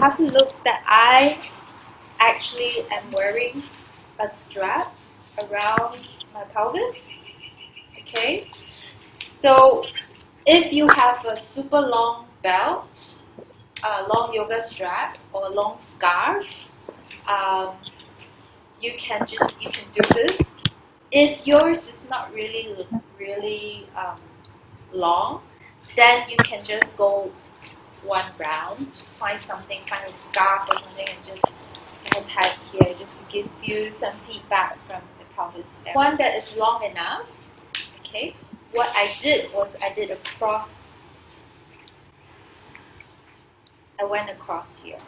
have a look that I actually am wearing a strap around my pelvis. Okay, so if you have a super long belt, a long yoga strap, or a long scarf, you can do this. If yours is not really long, then you can just go one round. Just find a scarf or something, and just tie it here, just to give you some feedback from the pelvis area. One that is long enough. Okay. What I did was I went across here.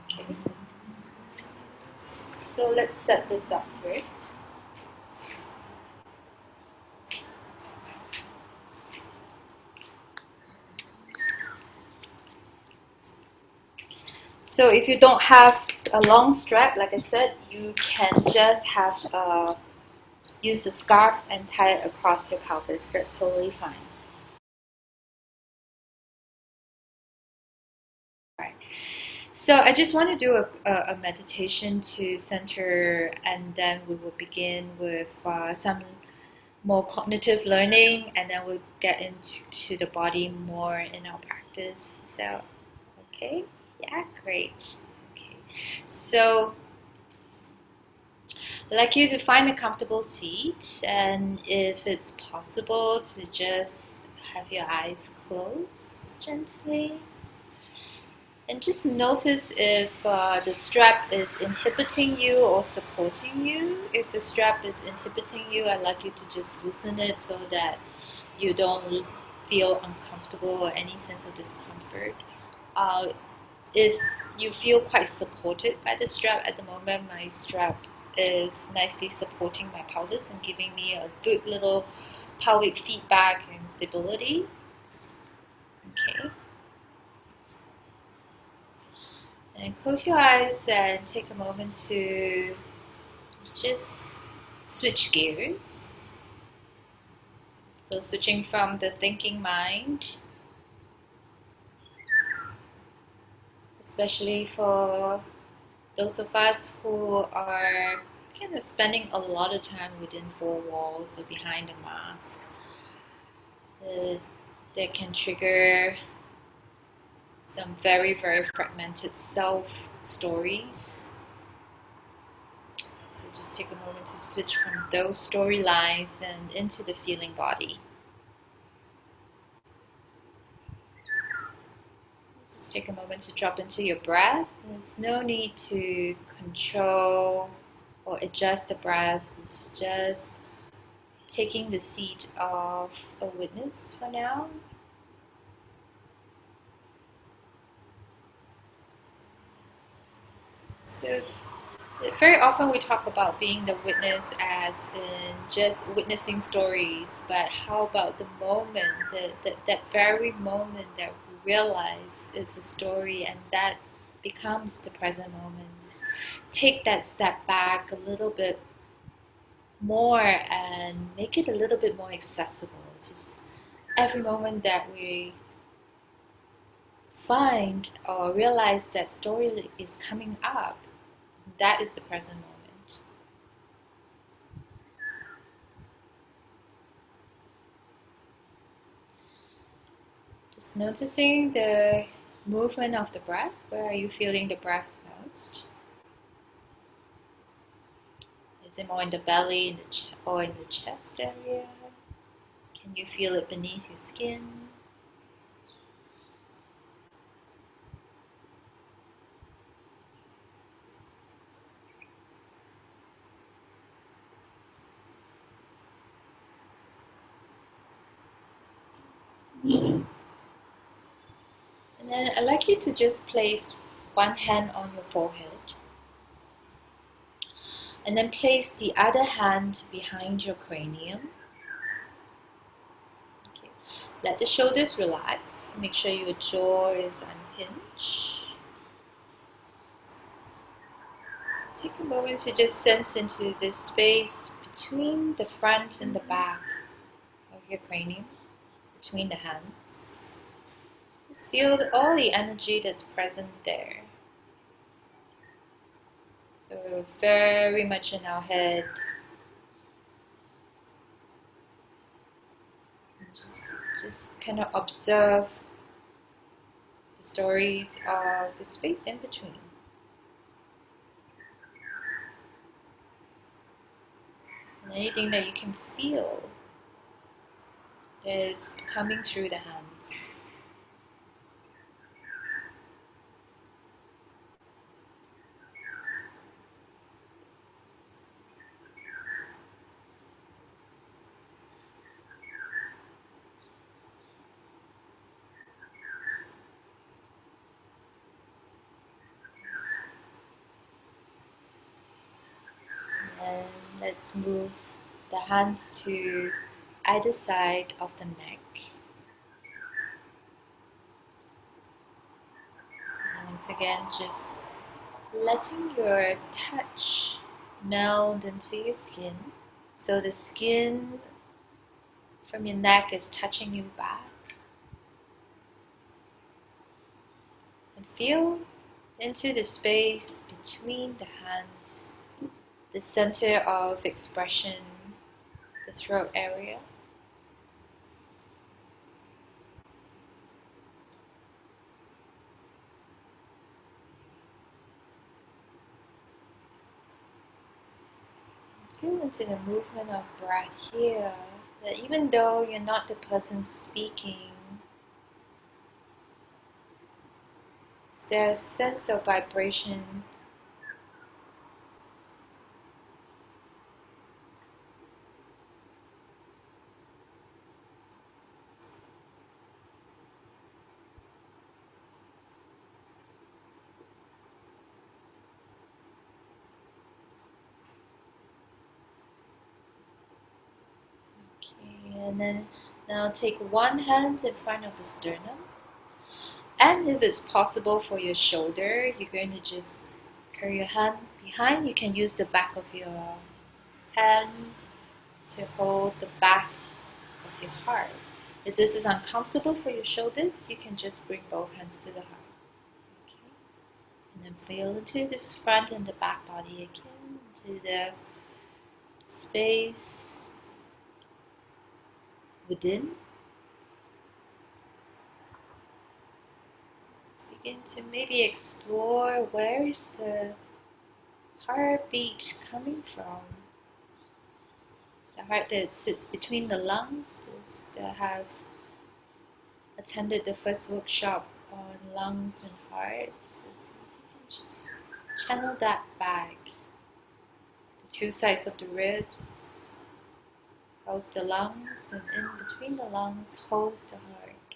Okay. So let's set this up first. So if you don't have a long strap, like I said, you can just use a scarf and tie it across your pelvis. That's totally fine. Right. So I just want to do a meditation to center, and then we will begin with some more cognitive learning, and then we'll get into the body more in our practice. So, okay, yeah, great. Okay, so I'd like you to find a comfortable seat, and if it's possible, to just have your eyes closed gently. And just notice if the strap is inhibiting you or supporting you. If the strap is inhibiting you, I'd like you to just loosen it so that you don't feel uncomfortable or any sense of discomfort. If you feel quite supported by the strap at the moment, my strap is nicely supporting my pelvis and giving me a good little pelvic feedback and stability. Okay. And close your eyes and take a moment to just switch gears. So switching from the thinking mind, especially for those of us who are kind of spending a lot of time within four walls or behind a mask, that can trigger some very, very fragmented self stories. So just take a moment to switch from those storylines and into the feeling body. Just take a moment to drop into your breath. There's no need to control or adjust the breath. It's just taking the seat of a witness for now. So very often we talk about being the witness as in just witnessing stories, but how about the moment, that very moment that we realize it's a story and that becomes the present moment. Just take that step back a little bit more and make it a little bit more accessible. It's just every moment that we find or realize that story is coming up, that is the present moment. Just noticing the movement of the breath. Where are you feeling the breath most? Is it more in the belly, or in the chest area? Can you feel it beneath your skin? And then I'd like you to just place one hand on your forehead, and then place the other hand behind your cranium. Okay. Let the shoulders relax. Make sure your jaw is unhinged. Take a moment to just sense into this space between the front and the back of your cranium, between the hands. Just feel all the energy that's present there. So we're very much in our head. And just kind of observe the stories of the space in between. And anything that you can feel that is coming through the hands. And let's move the hands to either side of the neck. And once again, just letting your touch meld into your skin. So the skin from your neck is touching you back. And feel into the space between the hands, the center of expression, the throat area. Feel into the movement of breath here, that even though you're not the person speaking, there's a sense of vibration and then now take one hand in front of the sternum, and if it's possible for your shoulder, you're going to just curl your hand behind. You can use the back of your hand to hold the back of your heart. If this is uncomfortable for your shoulders, you can just bring both hands to the heart. Okay. And then feel into the front and the back body again, into the space within. Let's begin to maybe explore where is the heartbeat coming from. The heart that sits between the lungs. Those that have attended the first workshop on lungs and heart. So you can just channel that back. The two sides of the ribs holds the lungs, and in between the lungs holds the heart.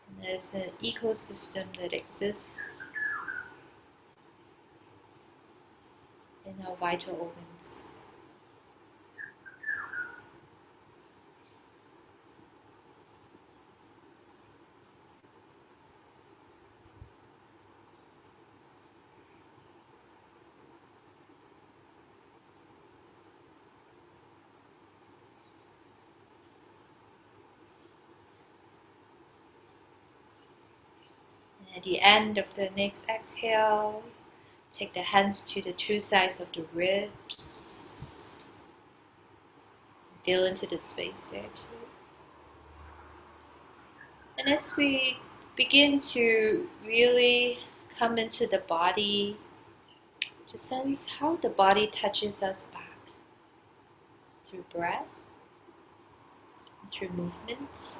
And there's an ecosystem that exists in our vital organs. At the end of the next exhale, take the hands to the two sides of the ribs. Feel into the space there too. And as we begin to really come into the body, just sense how the body touches us back through breath, and through movement.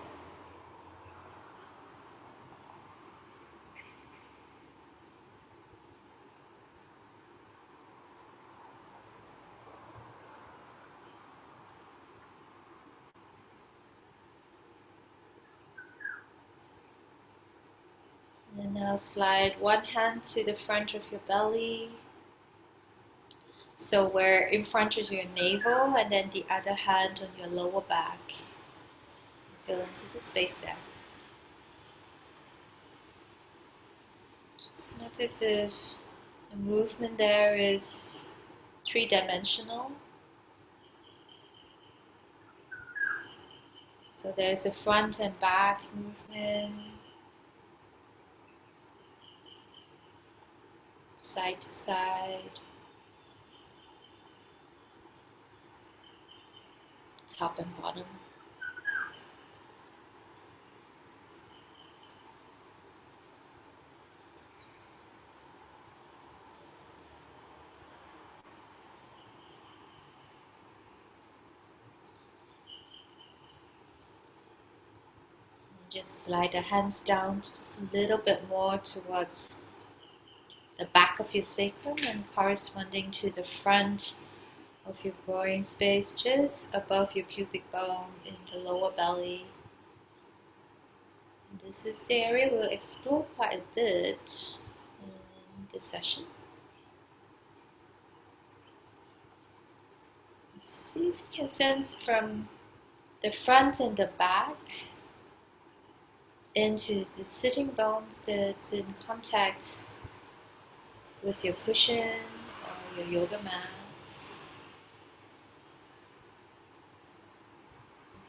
And now slide one hand to the front of your belly. So we're in front of your navel, and then the other hand on your lower back. Feel into the space there. Just notice if The movement there is three-dimensional. So there's a front and back movement, side to side, top and bottom. Just slide the hands down just a little bit more towards the back of your sacrum and corresponding to the front of your groin space, just above your pubic bone in the lower belly. And this is the area we'll explore quite a bit in this session. See if you can sense from the front and the back into the sitting bones that's in contact with your cushion or your yoga mat.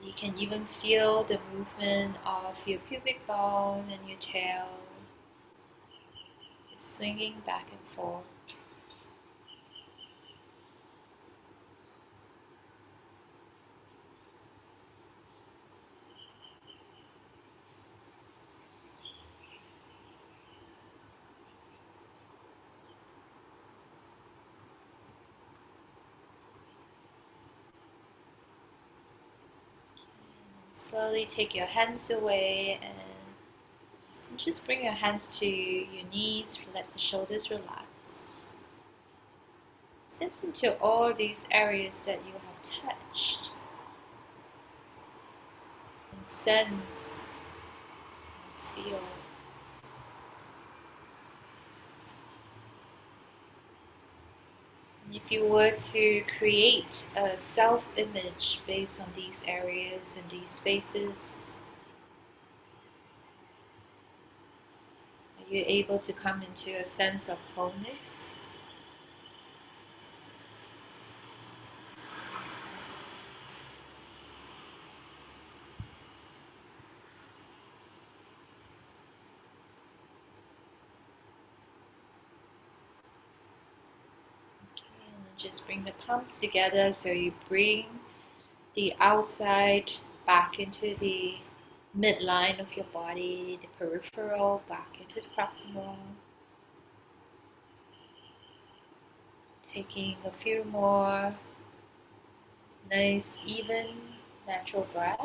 You can even feel the movement of your pubic bone and your tail, just swinging back and forth. Slowly take your hands away and just bring your hands to your knees, let the shoulders relax. Sense into all these areas that you have touched. And sense and feel. And if you were to create a self-image based on these areas and these spaces, are you able to come into a sense of wholeness? Just bring the palms together, so you bring the outside back into the midline of your body, the peripheral back into the proximal. Taking a few more nice, even, natural breaths.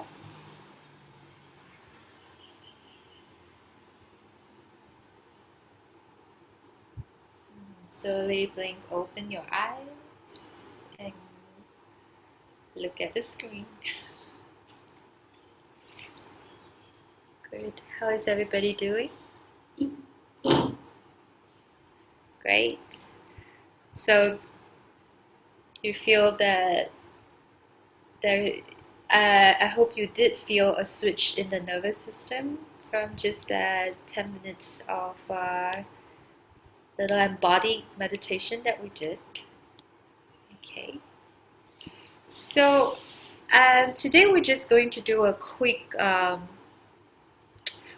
Slowly blink open your eyes and look at the screen. Good. How is everybody doing? Great. So you feel that I hope you did feel a switch in the nervous system from just that 10 minutes of little embodied meditation that we did. Okay. So today we're just going to do a quick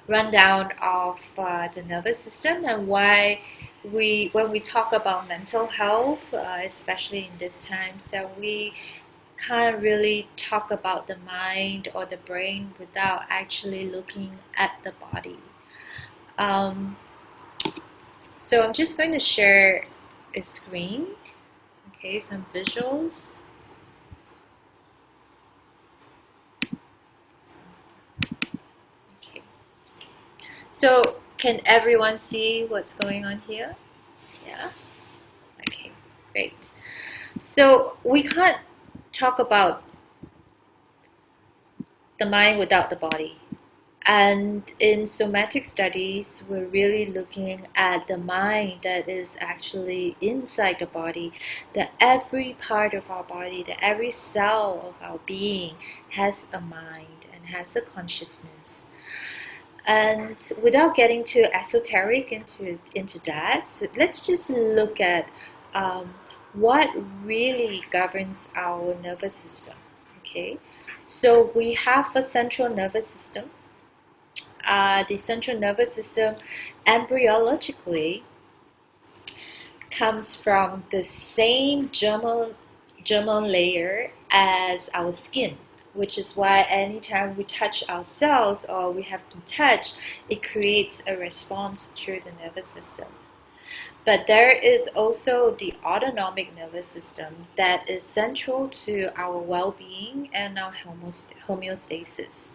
rundown of the nervous system and why when we talk about mental health, especially in these times, that we can't really talk about the mind or the brain without actually looking at the body. So I'm just going to share a screen, okay, some visuals. Okay. So can everyone see what's going on here? Yeah? Okay, great. So we can't talk about the mind without the body. And in somatic studies, we're really looking at the mind that is actually inside the body, that every part of our body, that every cell of our being has a mind and has a consciousness. And without getting too esoteric into that, so let's just look at what really governs our nervous system. Okay, so we have a central nervous system. The central nervous system, embryologically, comes from the same germal layer as our skin, which is why anytime we touch ourselves or we have to touch, it creates a response through the nervous system. But there is also the autonomic nervous system that is central to our well-being and our homeostasis.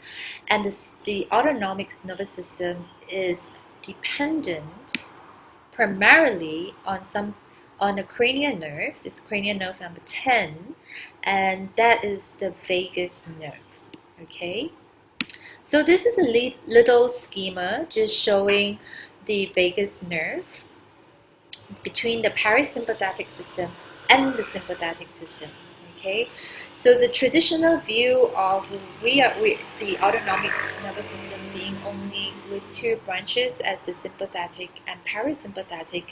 And the autonomic nervous system is dependent primarily on a cranial nerve, this cranial nerve number 10, and that is the vagus nerve. Okay, so this is a little schema just showing the vagus nerve between the parasympathetic system and the sympathetic system. Okay, so the traditional view of the autonomic nervous system being only with two branches as the sympathetic and parasympathetic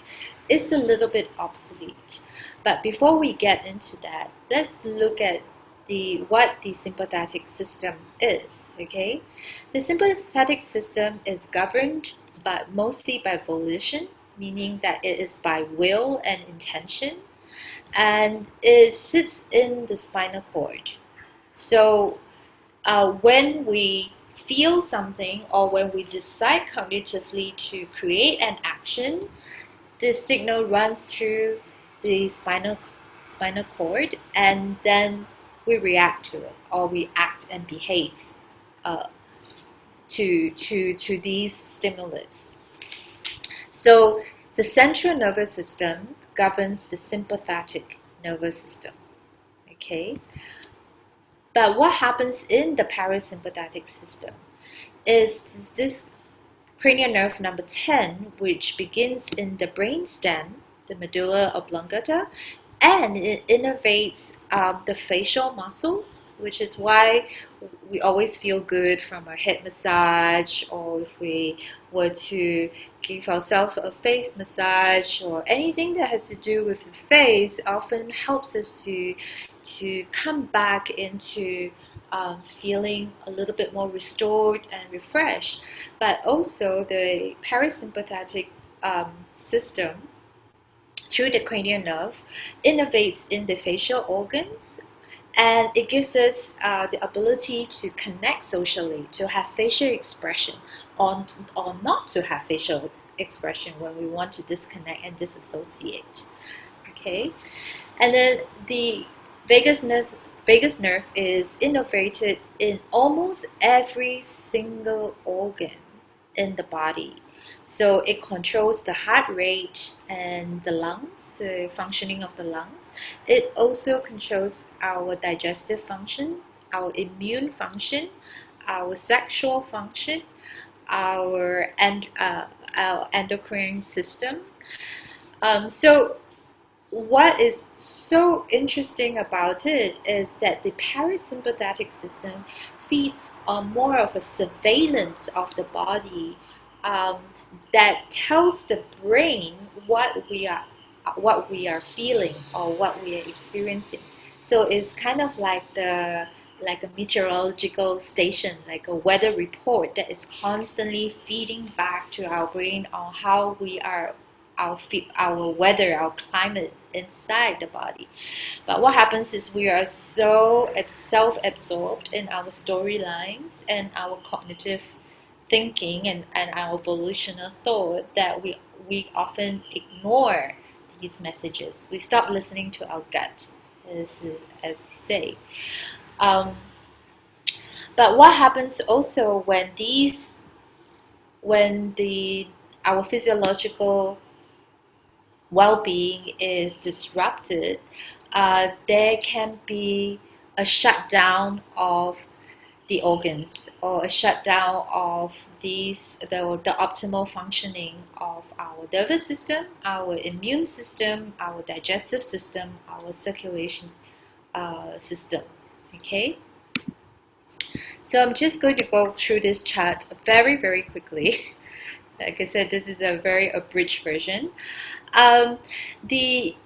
is a little bit obsolete. But before we get into that, let's look at what the sympathetic system is. Okay, the sympathetic system is governed but mostly by volition, meaning that it is by will and intention, and it sits in the spinal cord. So when we feel something or when we decide cognitively to create an action, this signal runs through the spinal cord, and then we react to it, or we act and behave to these stimulus. So the central nervous system governs the sympathetic nervous system. Okay, but what happens in the parasympathetic system is this cranial nerve number 10, which begins in the brainstem, the medulla oblongata, and it innervates the facial muscles, which is why we always feel good from a head massage, or if we were to give ourselves a face massage, or anything that has to do with the face often helps us to come back into feeling a little bit more restored and refreshed. But also the parasympathetic system through the cranial nerve innervates in the facial organs, and it gives us the ability to connect socially, to have facial expression, or not to have facial expression when we want to disconnect and disassociate. Okay, and then the vagus nerve is innervated in almost every single organ in the body. So it controls the heart rate and the lungs, the functioning of the lungs. It also controls our digestive function, our immune function, our sexual function, our endocrine system. So what is so interesting about it is that the parasympathetic system feeds on more of a surveillance of the body that tells the brain what we are feeling or what we are experiencing. So it's kind of like a meteorological station, like a weather report that is constantly feeding back to our brain on how we are, our weather, our climate inside the body. But what happens is we are so self-absorbed in our storylines and our cognitive thinking and our volitional thought that we often ignore these messages. We stop listening to our gut, as we say. But what happens also when our physiological well-being is disrupted, there can be a shutdown of the organs, or a shutdown of the optimal functioning of our nervous system, our immune system, our digestive system, our circulation system. Okay. So I'm just going to go through this chart very, very quickly. Like I said, this is a very abridged version. Um, the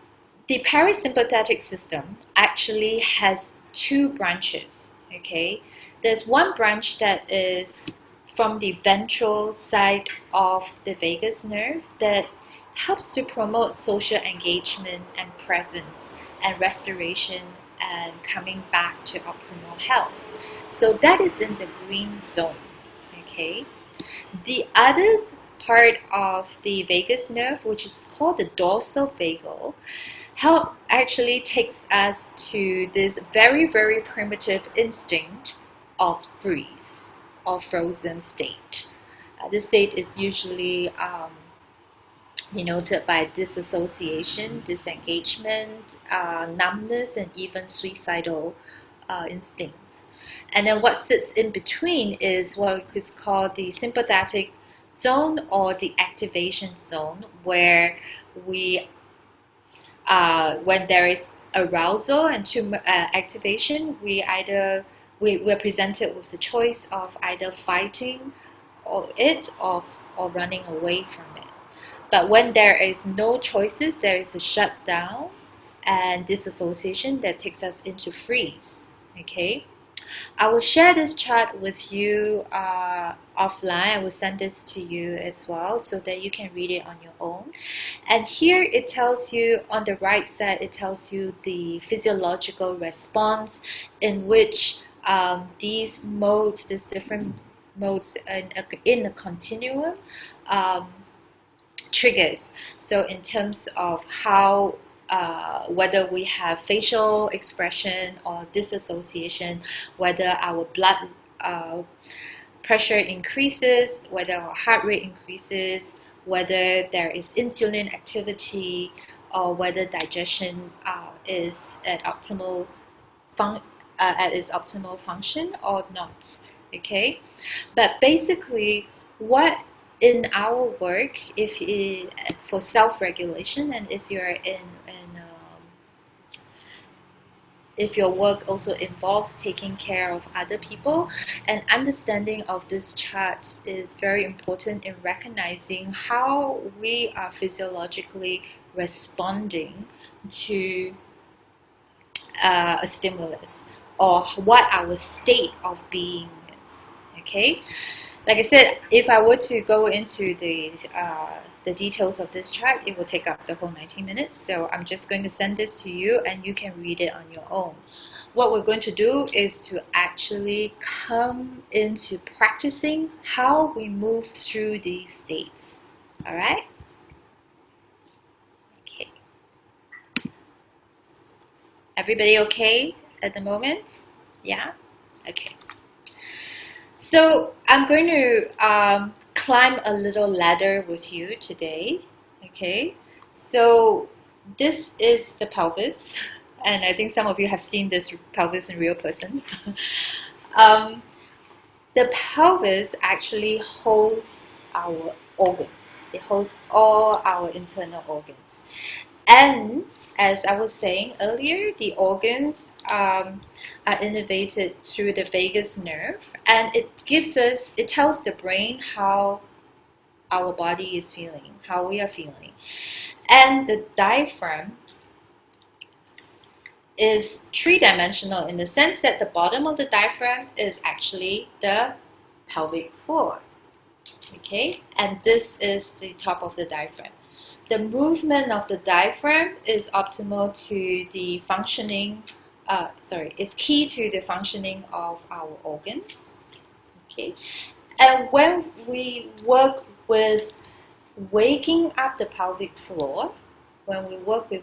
parasympathetic system actually has two branches. Okay, there's one branch that is from the ventral side of the vagus nerve that helps to promote social engagement and presence and restoration and coming back to optimal health. So that is in the green zone. Okay, the other part of the vagus nerve, which is called the dorsal vagal, help actually takes us to this very, very primitive instinct of freeze or frozen state. This state is usually denoted by disassociation, disengagement, numbness, and even suicidal instincts. And then what sits in between is what is called the sympathetic zone or the activation zone, where we when there is arousal and activation, we're presented with the choice of either fighting or running away from it. But when there is no choices, there is a shutdown and disassociation that takes us into freeze. Okay, I will share this chart with you offline. I will send this to you as well so that you can read it on your own. And here it tells you, on the right side, it tells you the physiological response in which these different modes in a continuum triggers. So in terms of how whether we have facial expression or disassociation, whether our blood pressure increases, whether our heart rate increases, whether there is insulin activity, or whether digestion is at its optimal function or not. Okay, but basically, what in our work, for self-regulation, and if you're if your work also involves taking care of other people, and understanding of this chart is very important in recognizing how we are physiologically responding to a stimulus, or what our state of being is. Okay, like I said, if I were to go into the details of this chart, it will take up the whole 90 minutes. So I'm just going to send this to you and you can read it on your own. What we're going to do is to actually come into practicing how we move through these states. All right? Okay. Everybody okay at the moment? Yeah? Okay. So I'm going to climb a little ladder with you today. Okay, so this is the pelvis, and I think some of you have seen this pelvis in real person. The pelvis actually holds our organs. It holds all our internal organs. And as I was saying earlier, the organs are innervated through the vagus nerve, and it tells the brain how our body is feeling, how we are feeling. And the diaphragm is three-dimensional in the sense that the bottom of the diaphragm is actually the pelvic floor. Okay, and this is the top of the diaphragm. The movement of the diaphragm is optimal to the functioning, is key to the functioning of our organs. Okay, and when we work with waking up the pelvic floor, when we work with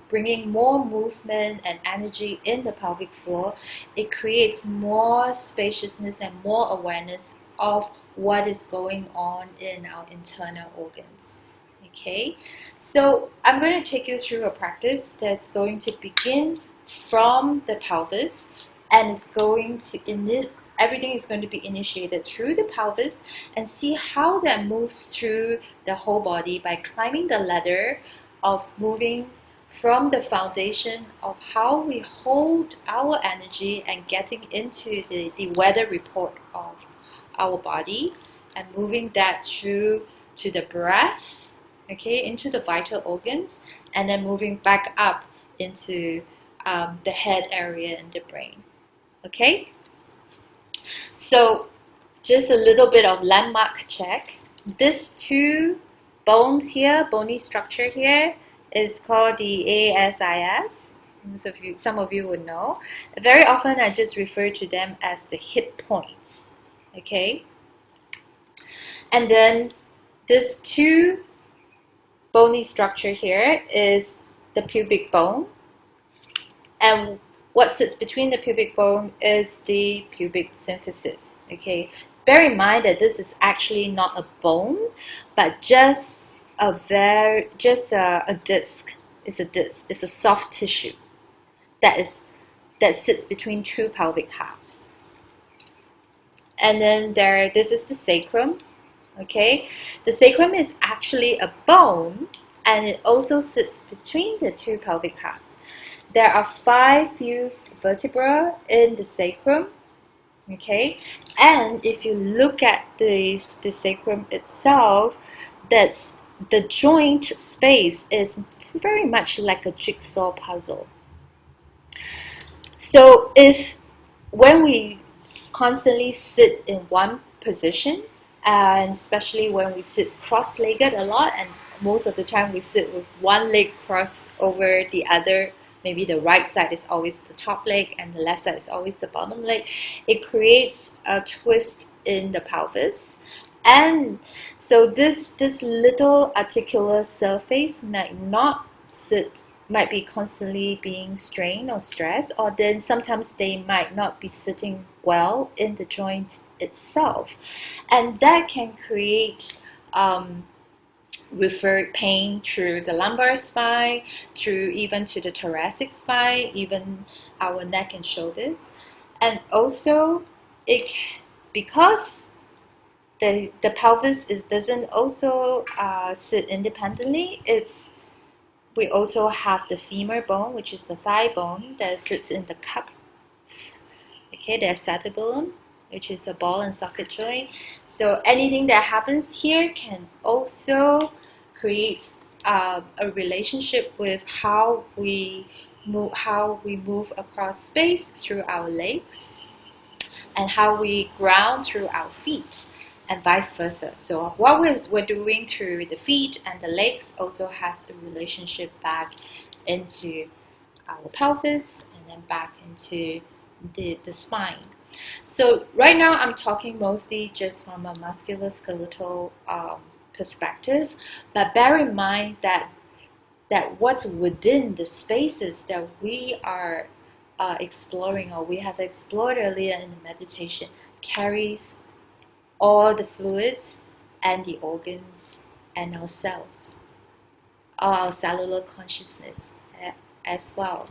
bringing more movement and energy in the pelvic floor, it creates more spaciousness and more awareness of what is going on in our internal organs. Okay, so I'm going to take you through a practice that's going to begin from the pelvis, and it's going to everything is going to be initiated through the pelvis, and see how that moves through the whole body by climbing the ladder of moving from the foundation of how we hold our energy and getting into the weather report of our body and moving that through to the breath, okay, into the vital organs, and then moving back up into the head area and the brain. Okay? So just a little bit of landmark check. These two bones here, bony structure here, is called the ASIS. Some of you would know. Very often I just refer to them as the hip points. Okay? And then this two bony structure here is the pubic bone. And what sits between the pubic bone is the pubic symphysis. Okay? Bear in mind that this is actually not a bone, but just a disc. It's a disc. It's a soft tissue that sits between two pelvic halves. And then this is the sacrum. Okay, the sacrum is actually a bone, and it also sits between the two pelvic halves. There are 5 fused vertebrae in the sacrum. Okay, and if you look at the sacrum itself, that's the joint space is very much like a jigsaw puzzle. So when we constantly sit in one position, and especially when we sit cross-legged a lot, and most of the time we sit with one leg crossed over the other, maybe the right side is always the top leg and the left side is always the bottom leg, it creates a twist in the pelvis. And so this little articular surface might be constantly being strained or stressed, or then sometimes they might not be sitting well in the joint itself, and that can create referred pain through the lumbar spine, through even to the thoracic spine, even our neck and shoulders. And also because the pelvis doesn't also sit independently, we also have the femur bone, which is the thigh bone that sits in the cup. Okay, there's acetabulum, which is the ball and socket joint. So anything that happens here can also create a relationship with how we move across space through our legs, and how we ground through our feet, and vice versa. So what we're doing through the feet and the legs also has a relationship back into our pelvis and then back into the spine. So right now I'm talking mostly just from a musculoskeletal perspective, but bear in mind that what's within the spaces that we are exploring, or we have explored earlier in the meditation, carries all the fluids and the organs and our cells, our cellular consciousness as well.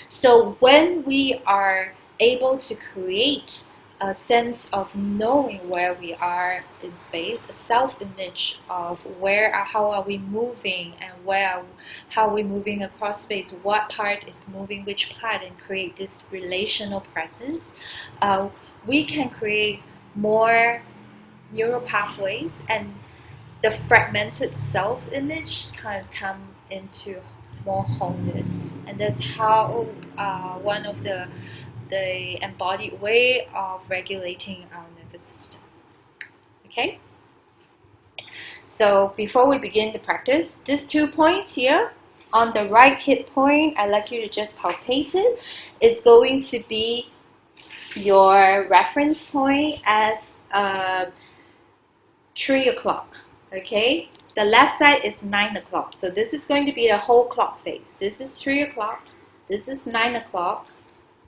So when we are able to create a sense of knowing where we are in space, a self-image of how are we moving, and how are we moving across space, what part is moving which part, and create this relational presence, we can create more neural pathways, and the fragmented self-image can come into more wholeness. And that's how one of the embodied way of regulating our nervous system. Okay? So before we begin the practice, these 2 points here, on the right hip point, I'd like you to just palpate it. It's going to be your reference point as 3 o'clock. Okay? The left side is 9 o'clock. So this is going to be the whole clock face. This is 3 o'clock. This is 9 o'clock.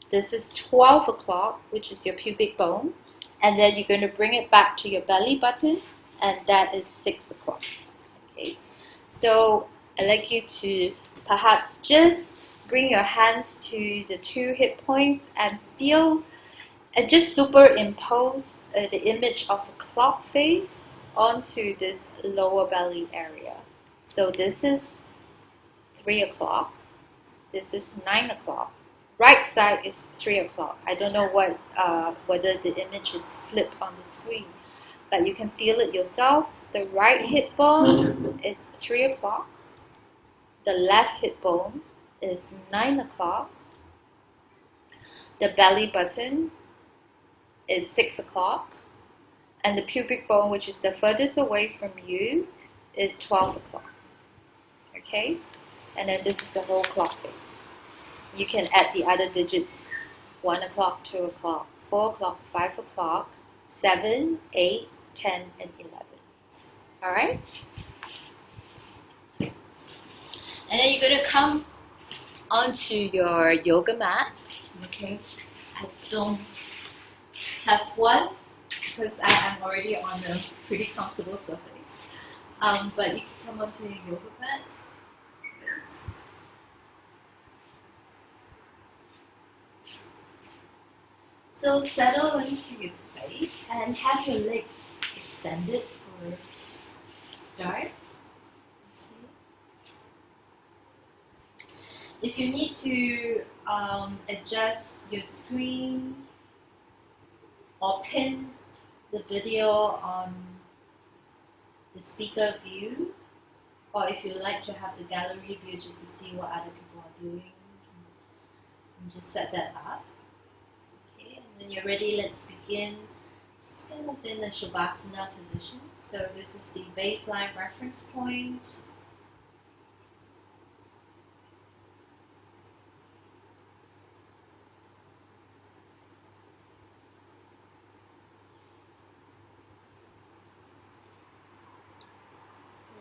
This is 12 o'clock, which is your pubic bone. And then you're going to bring it back to your belly button, and that is 6 o'clock. Okay? So I'd like you to perhaps just bring your hands to the 2 hip points and feel, and just superimpose the image of a clock face onto this lower belly area. So this is 3 o'clock. This is 9 o'clock. Right side is 3 o'clock. I don't know whether the image is flipped on the screen, but you can feel it yourself. The right hip bone is 3 o'clock. The left hip bone is 9 o'clock. The belly button is 6 o'clock. And the pubic bone, which is the furthest away from you, is 12 o'clock. Okay? And then this is the whole clock face. You can add the other digits: 1 o'clock, 2 o'clock, 4 o'clock, 5 o'clock, 7, 8, 10, and 11. Alright? And then you're going to come onto your yoga mat. Okay? I don't have one because I am already on a pretty comfortable surface. But you can come onto your yoga mat. So settle into your space and have your legs extended for start. Okay. If you need to adjust your screen or pin the video on the speaker view, or if you like to have the gallery view just to see what other people are doing, you can just set that up. When you're ready, let's begin. Just kind of in a Shavasana position. So this is the baseline reference point.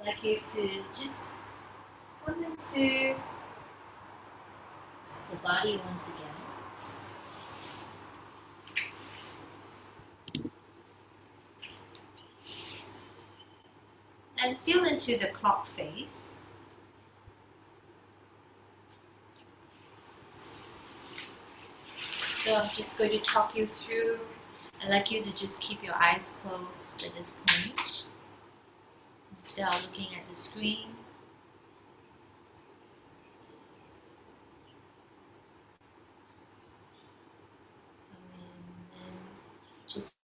I'd like you to just come into the body once again. And feel into the clock face. So I'm just going to talk you through. I'd like you to just keep your eyes closed at this point, instead of looking at the screen. And then just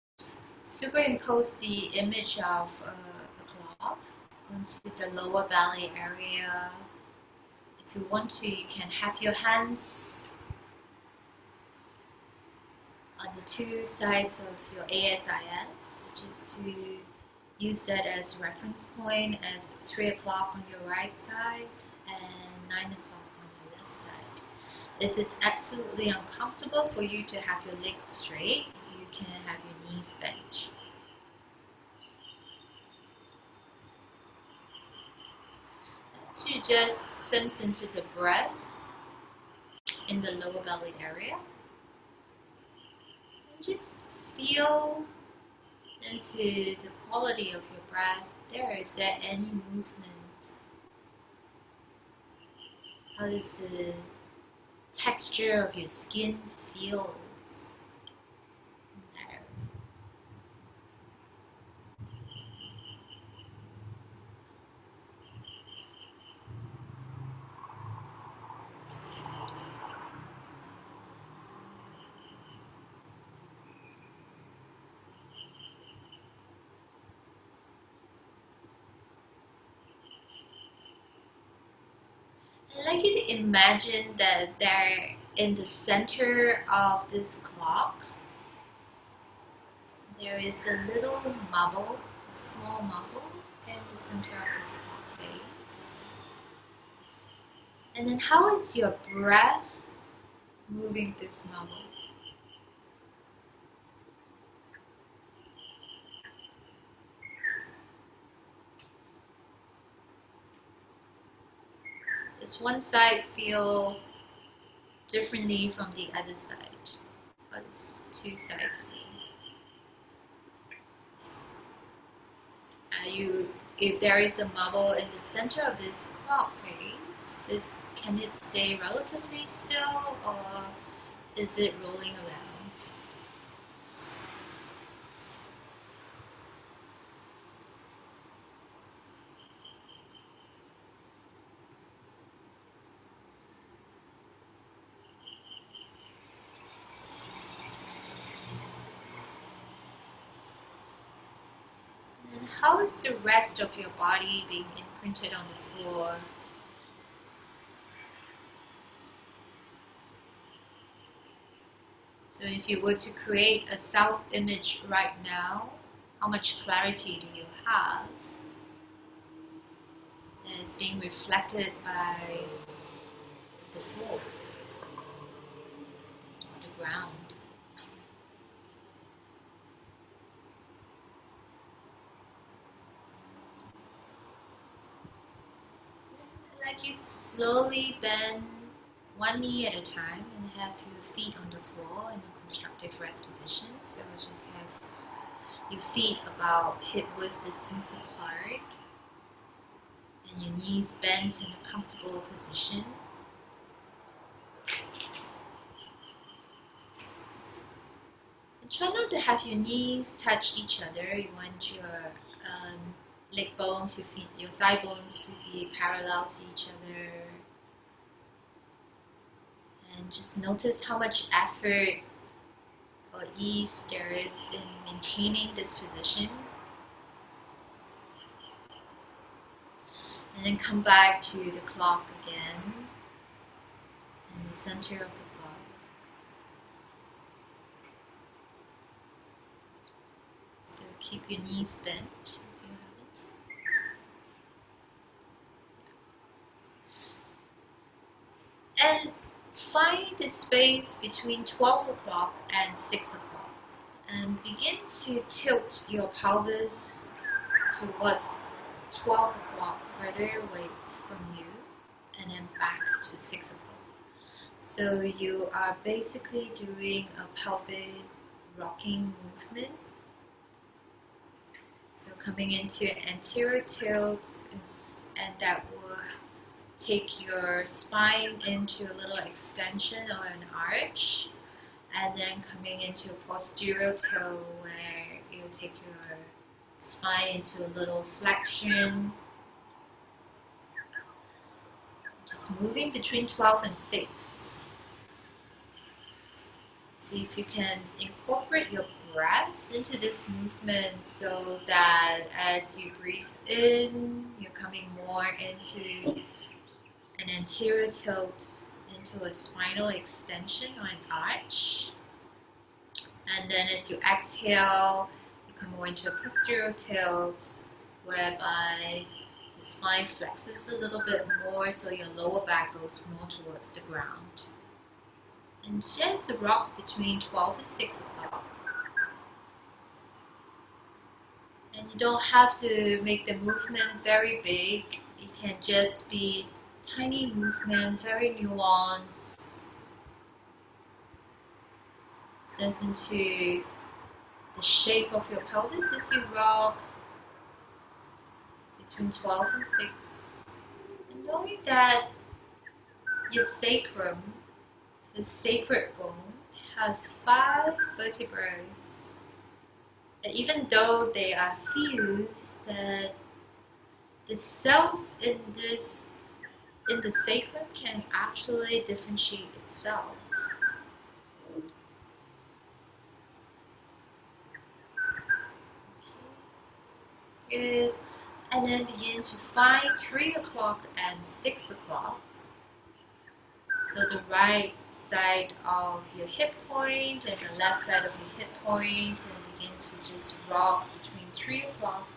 superimpose the image of a clock onto the lower belly area. If you want to, you can have your hands on the two sides of your ASIS, just to use that as reference point, as 3 o'clock on your right side and 9 o'clock on your left side. If it's absolutely uncomfortable for you to have your legs straight, you can have your knees bent. So you just sense into the breath in the lower belly area. And just feel into the quality of your breath. Is there any movement? How does the texture of your skin feel there? I'd like you to imagine that there, in the center of this clock, there is a little marble, a small marble in the center of this clock face. And then how is your breath moving this marble? Does one side feel differently from the other side? How does two sides feel? If there is a marble in the center of this clock face, can it stay relatively still, or is it rolling around? And how is the rest of your body being imprinted on the floor? So if you were to create a self-image right now, how much clarity do you have that is being reflected by the floor or the ground? I'd like you to slowly bend one knee at a time and have your feet on the floor in a constructive rest position. So just have your feet about hip width distance apart and your knees bent in a comfortable position. And try not to have your knees touch each other. You want your leg bones, your thigh bones to be parallel to each other. And just notice how much effort or ease there is in maintaining this position. And then come back to the clock again, in the center of the clock. So keep your knees bent if you haven't. And find the space between 12 o'clock and 6 o'clock. And begin to tilt your pelvis towards 12 o'clock, further away from you, and then back to 6 o'clock. So you are basically doing a pelvic rocking movement. So coming into anterior tilt, and that will take your spine into a little extension or an arch, and then coming into a posterior tilt where you'll take your spine into a little flexion. Just moving between 12 and 6. See if you can incorporate your breath into this movement so that as you breathe in, you're coming more into an anterior tilt, into a spinal extension or an arch. And then as you exhale, you come more into a posterior tilt whereby the spine flexes a little bit more so your lower back goes more towards the ground. And just rock between 12 and 6 o'clock. And you don't have to make the movement very big. It can just be tiny movement, very nuanced. Sense into the shape of your pelvis as you rock between 12 and 6. And knowing that your sacrum, the sacred bone, has 5 vertebrae. And even though they are fused, that the cells in the sacrum can actually differentiate itself. Okay. Good. And then begin to find 3 o'clock and 6 o'clock. So the right side of your hip point and the left side of your hip point, and begin to just rock between 3 o'clock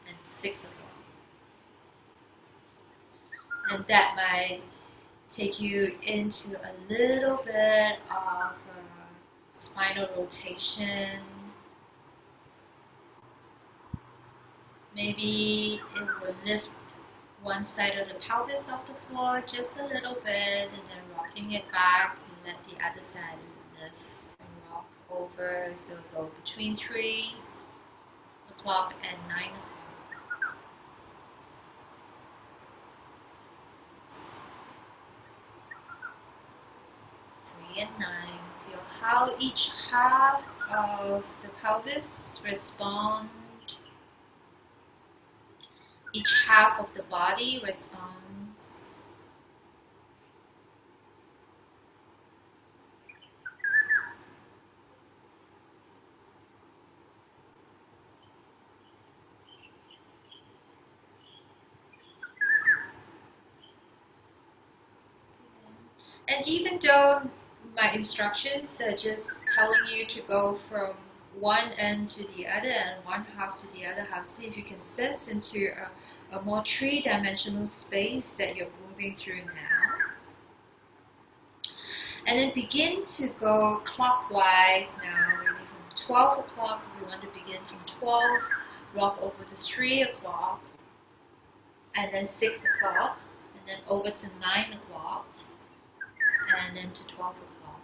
and 6 o'clock. And that might take you into a little bit of spinal rotation. Maybe it will lift one side of the pelvis off the floor just a little bit, and then rocking it back, and let the other side lift and rock over. So go between 3 o'clock and 9 o'clock. 3 and 9. Feel how each half of the pelvis respond. Each half of the body responds. And even though my instructions are just telling you to go from one end to the other and one half to the other half, see if you can sense into a more three-dimensional space that you're moving through now. And then begin to go clockwise now, maybe from 12 o'clock. If you want to begin from 12, walk over to 3 o'clock, and then 6 o'clock, and then over to 9 o'clock, and then to 12 o'clock.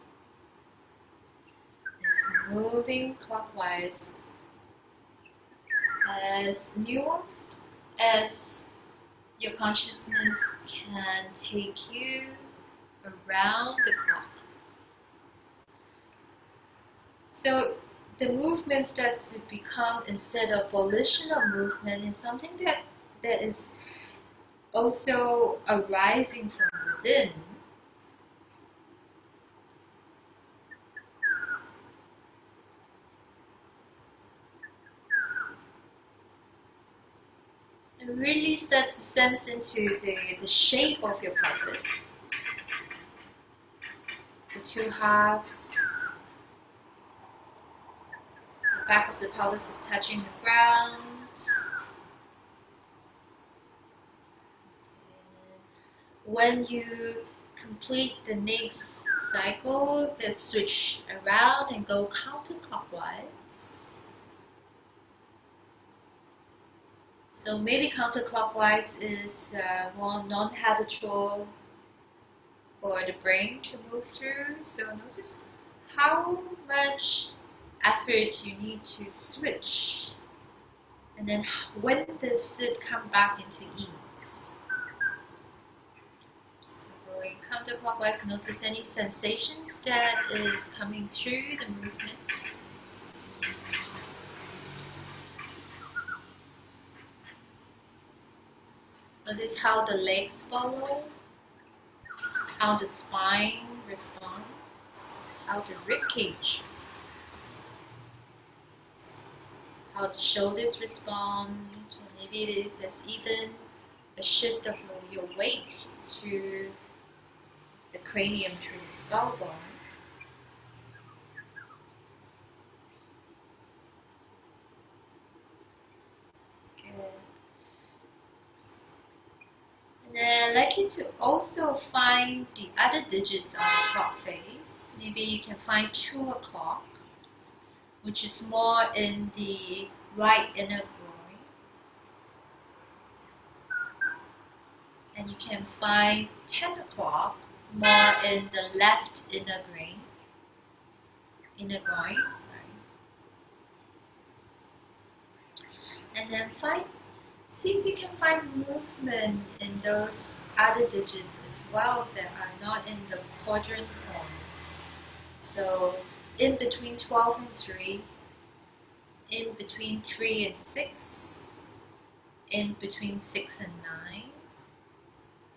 It's moving clockwise as nuanced as your consciousness can take you around the clock. So the movement starts to become, instead of volitional movement, is something that is also arising from within. And really start to sense into the shape of your pelvis. The two halves. The back of the pelvis is touching the ground. When you complete the next cycle, let's switch around and go counterclockwise. So maybe counterclockwise is more non-habitual for the brain to move through. So notice how much effort you need to switch. And then when does it come back into ease? So going counterclockwise, notice any sensations that is coming through the movement. Notice how the legs follow, how the spine responds, how the ribcage responds, how the shoulders respond, and maybe there's even a shift of your weight through the cranium, through the skull bone. And then I'd like you to also find the other digits on the clock face. Maybe you can find 2 o'clock, which is more in the right inner groin. And you can find 10 o'clock, more in the left inner groin. And then see if you can find movement in those other digits as well that are not in the quadrant points. So in between 12 and 3, in between 3 and 6, in between 6 and 9,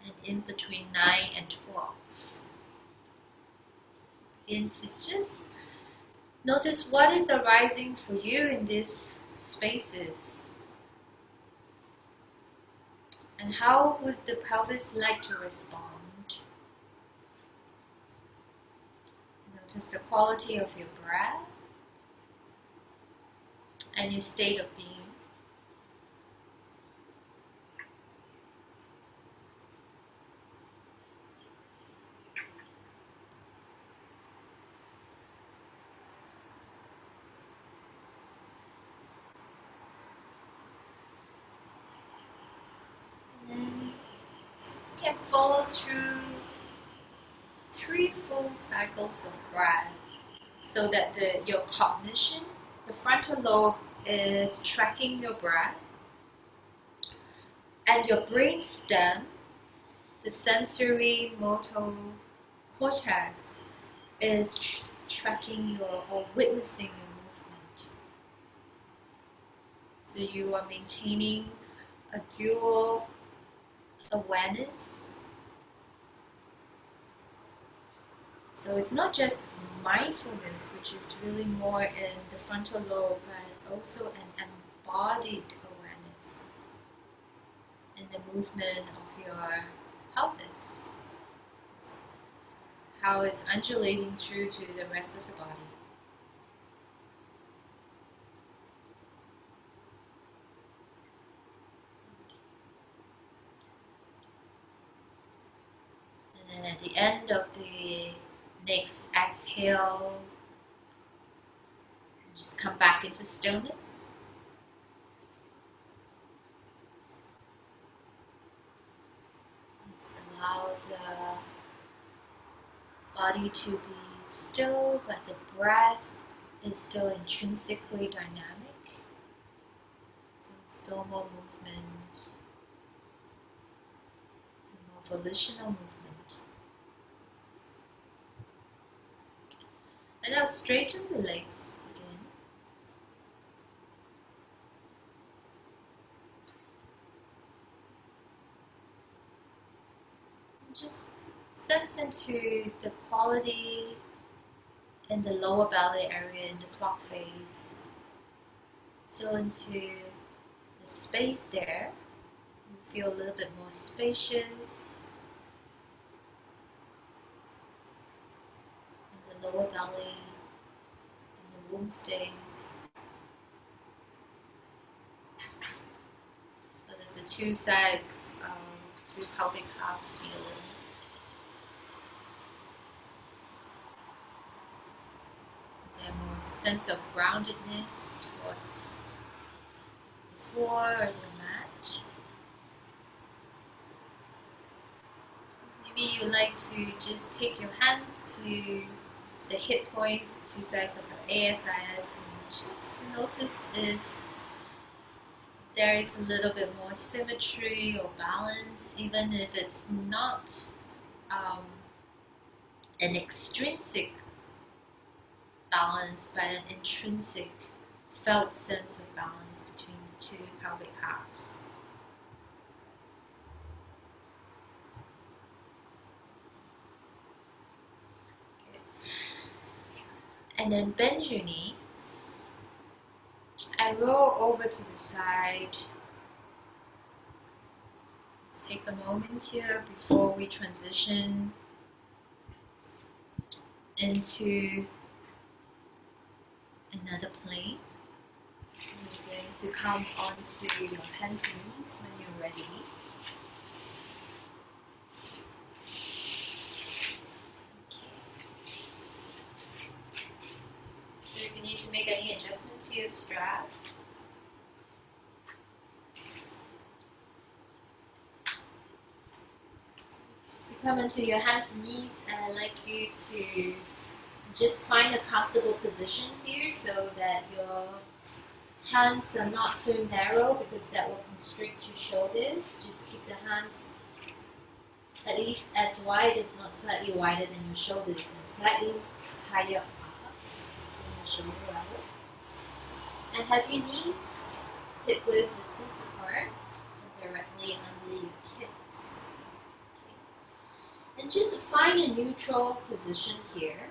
and in between 9 and 12. Begin to just notice what is arising for you in these spaces. And how would the pelvis like to respond? Notice the quality of your breath and your state of being. Can follow through 3 full cycles of breath so that your cognition, the frontal lobe, is tracking your breath, and your brain stem, the sensory motor cortex, is tracking or witnessing your movement. So you are maintaining a dual awareness. So it's not just mindfulness, which is really more in the frontal lobe, but also an embodied awareness in the movement of your pelvis. how it's undulating through to the rest of the body. And then at the end of the next exhale, just come back into stillness. Just allow the body to be still, but the breath is still intrinsically dynamic. So it's still more movement, more volitional movement. And now straighten the legs again. And just sense into the quality in the lower belly area in the clock face. Feel into the space there. You feel a little bit more spacious in the lower belly, in the womb space. So there's the two sides, two pelvic halves feeling. Is there more of a sense of groundedness towards the floor or the mat? Maybe you like to just take your hands to the hip points, two sides of your ASIS, and just notice if there is a little bit more symmetry or balance, even if it's not an extrinsic balance, but an intrinsic felt sense of balance between the two pelvic halves. Okay. And then bend your knees and roll over to the side. Let's take a moment here before we transition into another plane. You're going to come onto your hands and knees when you're ready. Okay. So if you need to make any adjustment to your strap, so come into your hands and knees, and I'd like you to just find a comfortable position here so that your hands are not too narrow, because that will constrict your shoulders. Just keep the hands at least as wide, if not slightly wider than your shoulders, and slightly higher up than your shoulder level. And have your knees hip width distance apart and directly under your hips. Okay. And just find a neutral position here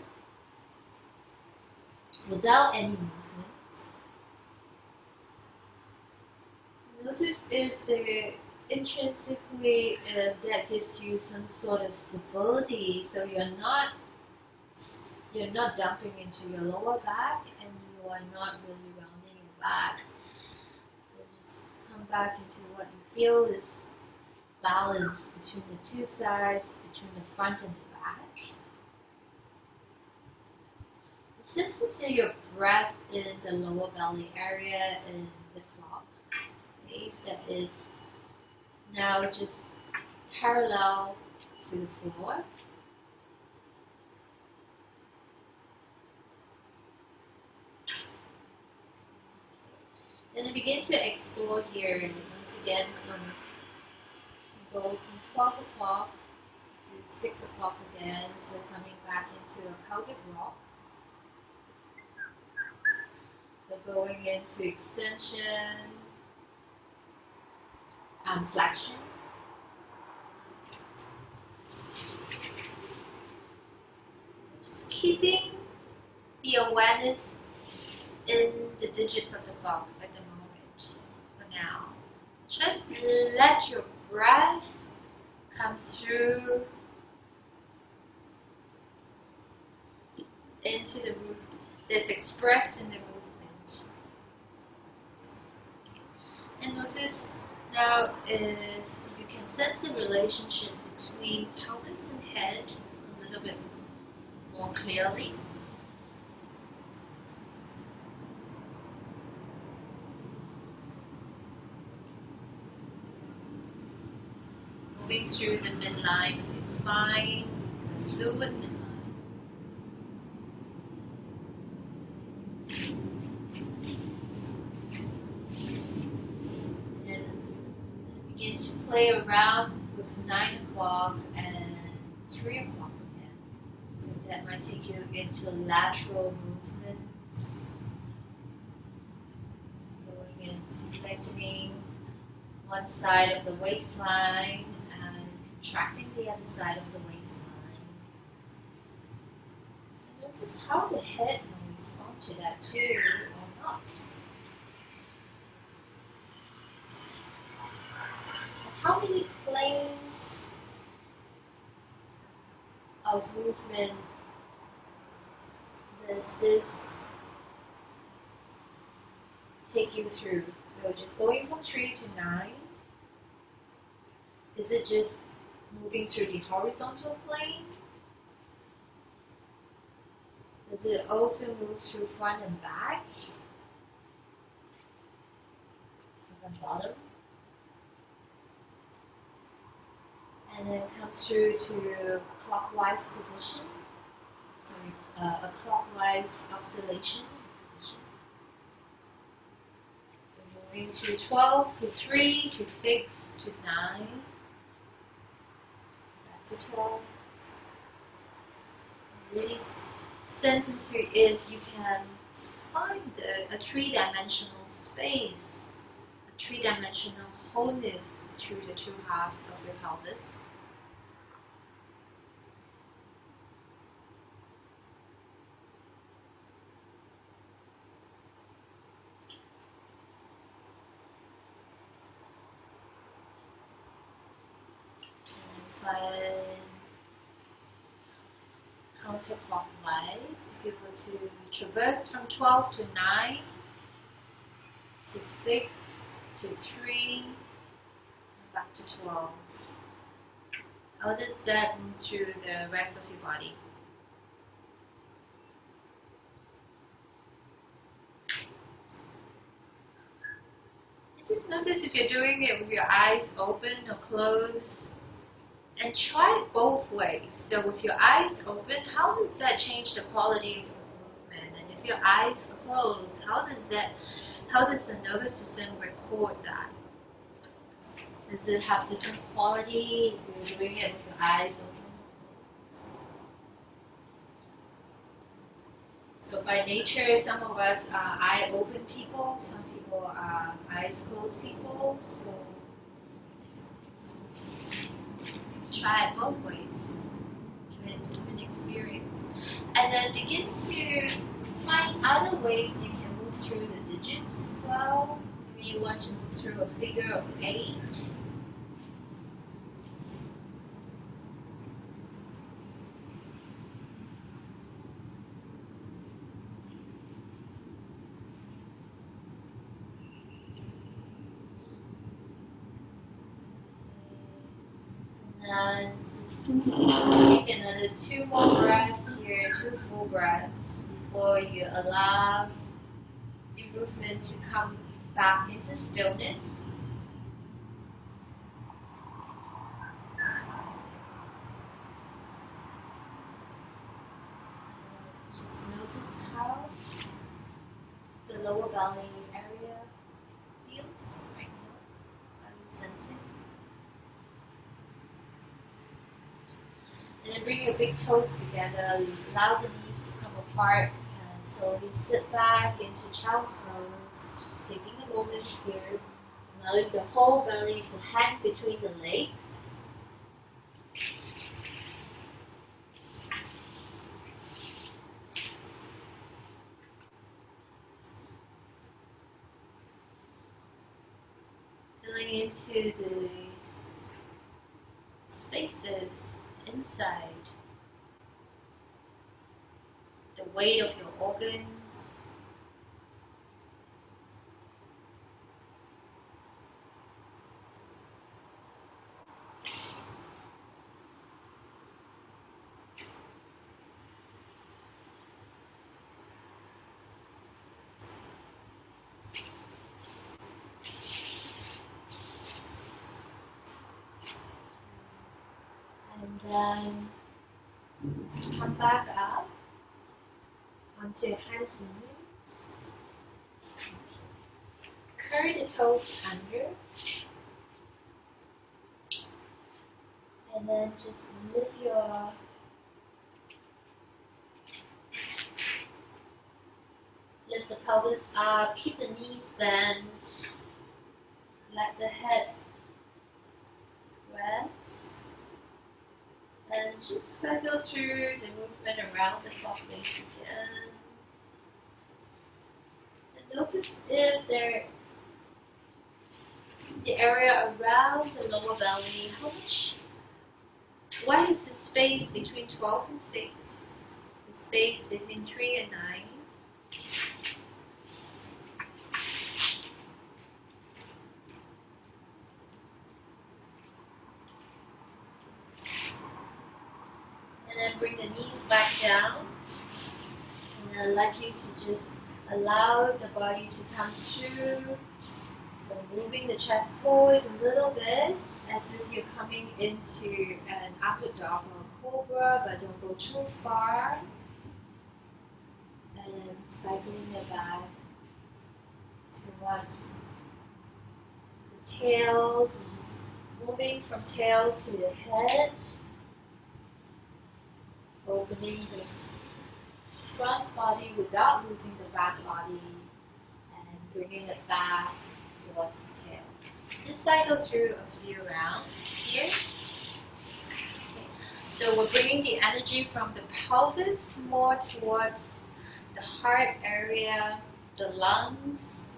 without any movement. Notice if intrinsically that gives you some sort of stability, so you're not dumping into your lower back and you are not really rounding your back. So just come back into what you feel is balance between the two sides, between the front and the back. Sense into your breath in the lower belly area in the clock face that is now just parallel to the floor. And then begin to explore here once again go from 12 o'clock to 6 o'clock again, so coming back into a pelvic rock. So going into extension and flexion. Just keeping the awareness in the digits of the clock at the moment for now. Try to let your breath come through into the movement, that's expressed in the movement. And notice now if you can sense the relationship between pelvis and head a little bit more clearly. Moving through the midline of your spine, it's a fluid midline. Begin to play around with 9 o'clock and 3 o'clock again. So that might take you into lateral movements, going into lengthening one side of the waistline and contracting the other side of the waistline. And notice how the head will respond to that too, or not. How many planes of movement does this take you through? So just going from 3 to 9, is it just moving through the horizontal plane? Does it also move through front and back? Top and bottom? And then come through to clockwise position, a clockwise oscillation position. So moving through 12 to 3 to 6 to 9, back to 12. Really sense into if you can find a 3-dimensional space, a 3-dimensional wholeness through the 2 halves of your pelvis. And counterclockwise, if you were to traverse from 12 to 9 to 6 to 3 and back to 12. How does that move through the rest of your body? And just notice if you're doing it with your eyes open or closed. And try it both ways. So with your eyes open, how does that change the quality of your movement? And if your eyes closed, how does the nervous system record that? Does it have different quality if you're doing it with your eyes open? So by nature, some of us are eye open people, some people are eyes closed people. So try it both ways. Try a different experience. And then begin to find other ways you can move through the digits as well. Maybe you want to move through a figure of 8. And just take another 2 more breaths here, 2 full breaths before you allow your movement to come back into stillness. Just notice how the lower belly area feels right now. Are you sensing? And then bring your big toes together, allow the knees to come apart, and slowly sit back into child's pose. Just taking a moment here, allowing the whole belly to hang between the legs. Filling into the spaces inside the weight of your organs. And then come back up onto your hands and knees. Curl the toes under. And then just lift the pelvis up, keep the knees bent, let the head rest. And just cycle through the movement around the clock base again. And notice if the area around the lower belly, what is the space between 12 and 6? The space between 3 and 9? And then bring the knees back down. And I'd like you to just allow the body to come through. So moving the chest forward a little bit, as if you're coming into an upward dog or cobra, but don't go too far. And then cycling it back towards the tail, so just moving from tail to the head. Opening the front body without losing the back body, and bringing it back towards the tail. Just cycle through a few rounds here. Okay. So we're bringing the energy from the pelvis more towards the heart area, the lungs,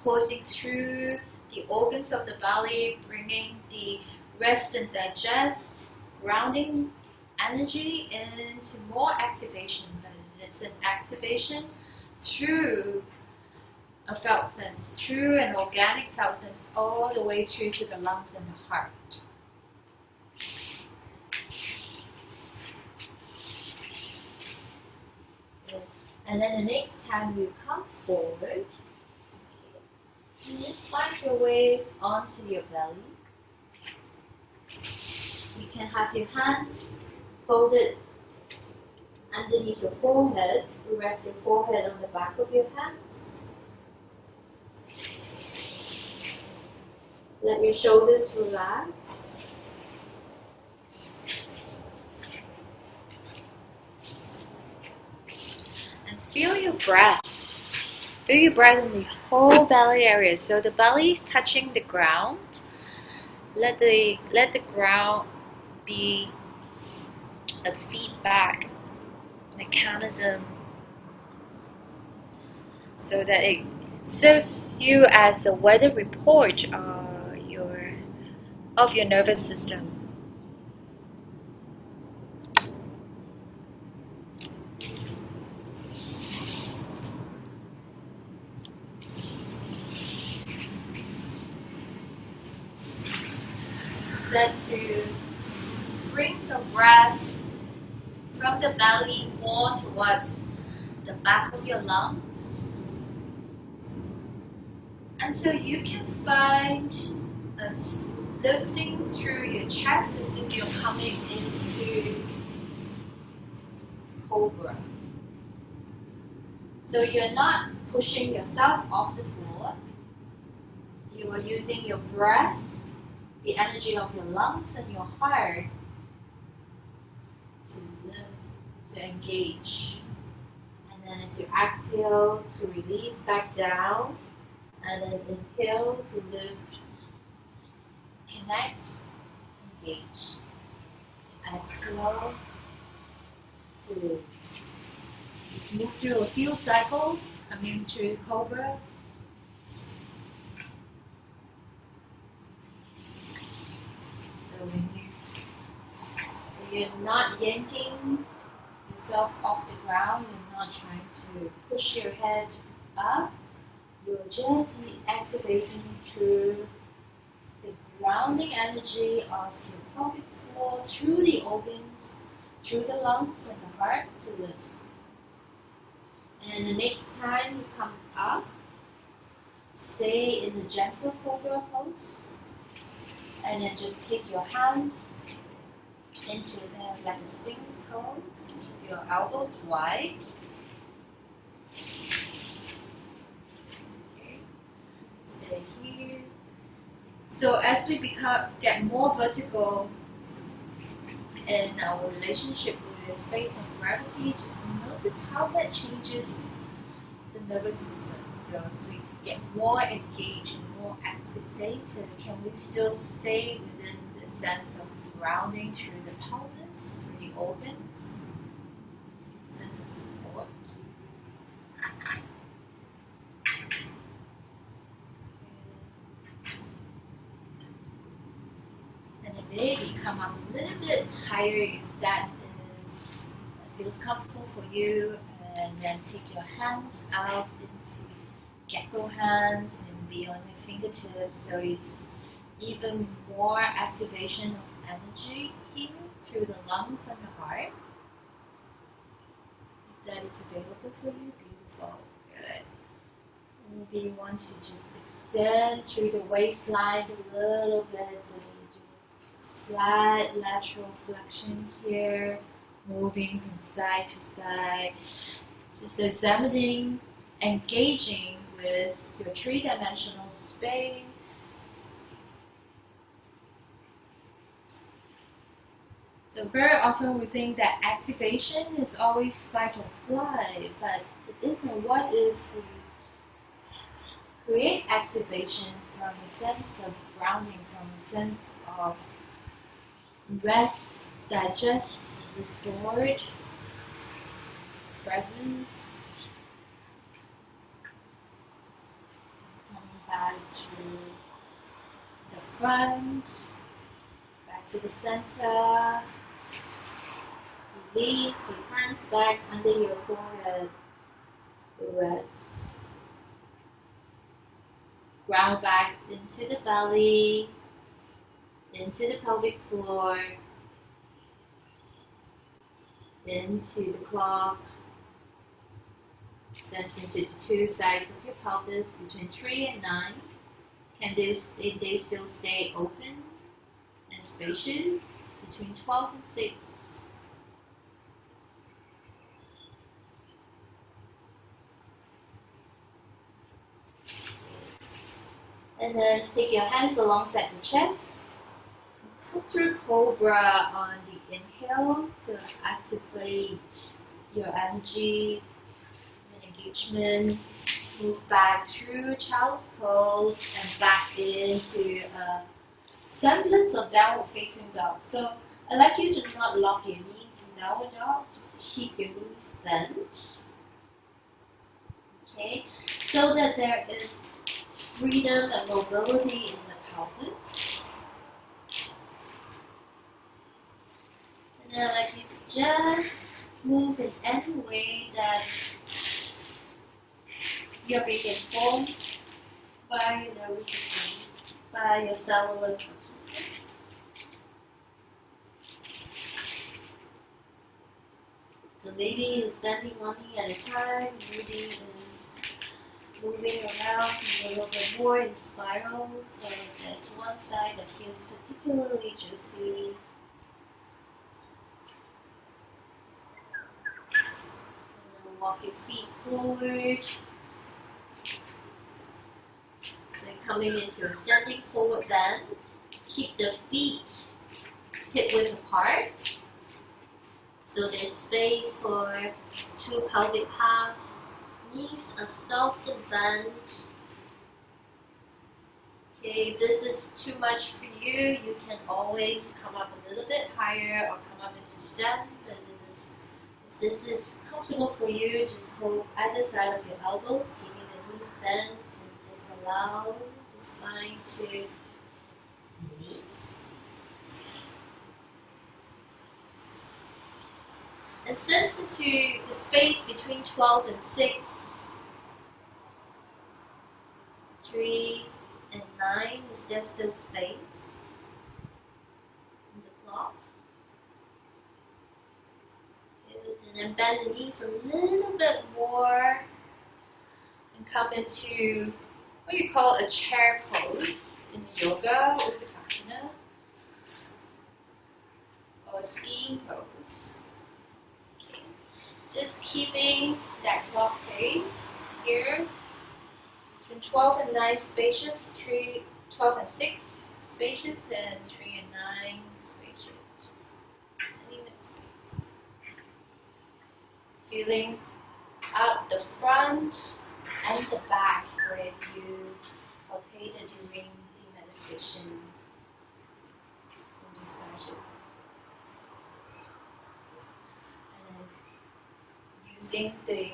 coursing through the organs of the belly, bringing the rest and digest, grounding energy into more activation, but it's an activation through a felt sense, through an organic felt sense, all the way through to the lungs and the heart. And then the next time you come forward, you just find your way onto your belly. You can have your hands folded underneath your forehead. You rest your forehead on the back of your hands. Let your shoulders relax. And feel your breath. Feel your breath in the whole belly area. So the belly is touching the ground. Let the ground be a feedback mechanism so that it serves you as a weather report of your nervous system. Instead to bring the breath from the belly more towards the back of your lungs until you can find a lifting through your chest as if you're coming into cobra. So you're not pushing yourself off the floor. You are using your breath, the energy of your lungs and your heart to lift, to engage. And then as you exhale, to release back down. And then inhale to lift, connect, engage. Exhale to release. Just move through a few cycles, coming through cobra. So when you're not yanking yourself off the ground, you're not trying to push your head up. You're just activating through the grounding energy of your pelvic floor, through the organs, through the lungs and the heart to lift. And the next time you come up, stay in the gentle cobra pose. And then just take your hands into the, like a sphinx pose. Keep your elbows wide. Okay. Stay here. So as we get more vertical in our relationship with space and gravity, just notice how that changes the nervous system. So as we get more engaged, more activated, can we still stay within the sense of grounding through the pelvis, through the organs, sense of support? And then maybe come up a little bit higher if that feels comfortable for you, and then take your hands out into gecko hands and be on your fingertips, so it's even more activation of energy here through the lungs and the heart. If that is available for you, beautiful, good. Maybe you want to just extend through the waistline a little bit, so you do a slight lateral flexion here, moving from side to side, just examining, engaging with your three-dimensional space. So very often we think that activation is always fight or flight, but it isn't. What if we create activation from a sense of grounding, from a sense of rest, digest, restored presence? Back to the front, back to the center. Release your hands back under your forehead. Rest. Ground back into the belly, into the pelvic floor, into the clock. Sense into the two sides of your pelvis between 3 and 9. Can they still stay open and spacious between 12 and 6? And then take your hands alongside the chest. Come through Cobra on the inhale to activate your energy and engagement. Move back through Child's Pose and back into a semblance of downward facing dog. So I'd like you to not lock your knees in downward dog, just keep your knees bent. Okay, so that there is freedom and mobility in the pelvis. And then I'd like you to just move in any way that you're being informed by your nervous system, by your cellular consciousness. So maybe it's bending one knee at a time, maybe it's moving around a little bit more in spiral, so there's one side that feels particularly juicy. And then walk your feet forward. So you're coming into a standing forward bend. Keep the feet hip-width apart. So there's space for two pelvic halves. Knees are soft and bent. Okay, if this is too much for you, you can always come up a little bit higher or come up into stand. And if this is comfortable for you, just hold either side of your elbows, keeping the knees bent, and just allow the spine to release. And sense into the space between 12 and 6, 3 and 9. Is there still space in the clock? Good. And then bend the knees a little bit more and come into what you call a chair pose in yoga or Vipassana, or a skiing pose. Okay. Just keeping that clock face here between 12 and 9 spacious, 12 and 6 spacious, and 3 and 9 spacious. Any that space. Feeling out the front and the back where you palpated during the meditation when we started. And then using the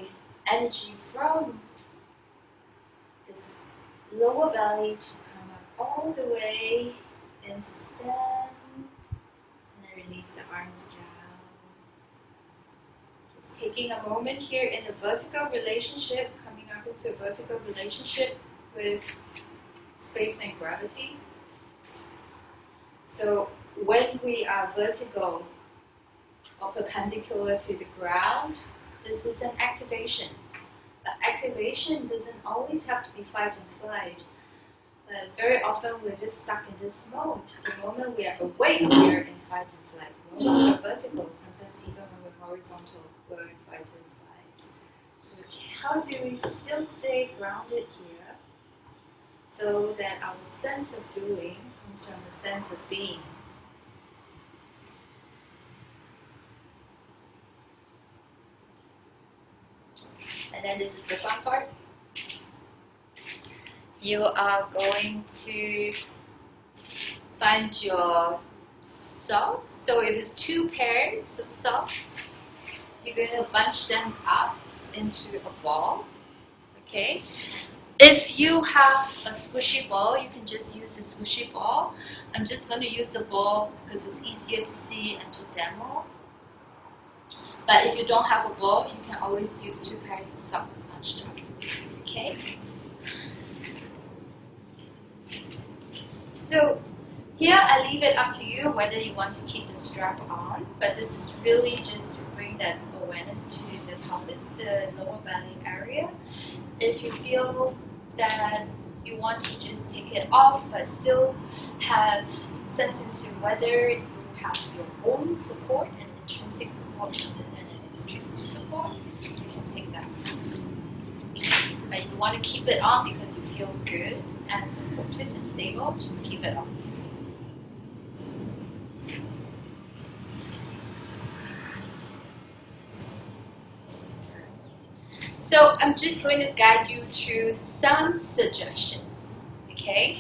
energy from this lower belly to come up all the way into stand, and then release the arms down. Just taking a moment here in a vertical relationship, coming up into a vertical relationship with space and gravity. So when we are vertical or perpendicular to the ground, this is an activation. But activation doesn't always have to be fight and flight. Very often we're just stuck in this mode. The moment we are awake, we're in fight and flight. The moment we're vertical, sometimes even when we're horizontal, we're in fight and flight. So how do we still stay grounded here so that our sense of doing comes from a sense of being? And then this is the fun part. You are going to find your socks. So if it's 2 pairs of socks, you're going to bunch them up into a ball. Okay? If you have a squishy ball, you can just use the squishy ball. I'm just going to use the ball because it's easier to see and to demo. But if you don't have a ball, you can always use 2 pairs of socks bunched up. Okay? So here I leave it up to you whether you want to keep the strap on, but this is really just to bring that awareness to the pelvis, the lower belly area. If you feel that you want to just take it off but still have sense into whether you have your own support and intrinsic support and an extrinsic support, you can take that off. But if you want to keep it on because you feel good and supported and stable, just keep it on. So I'm just going to guide you through some suggestions, okay?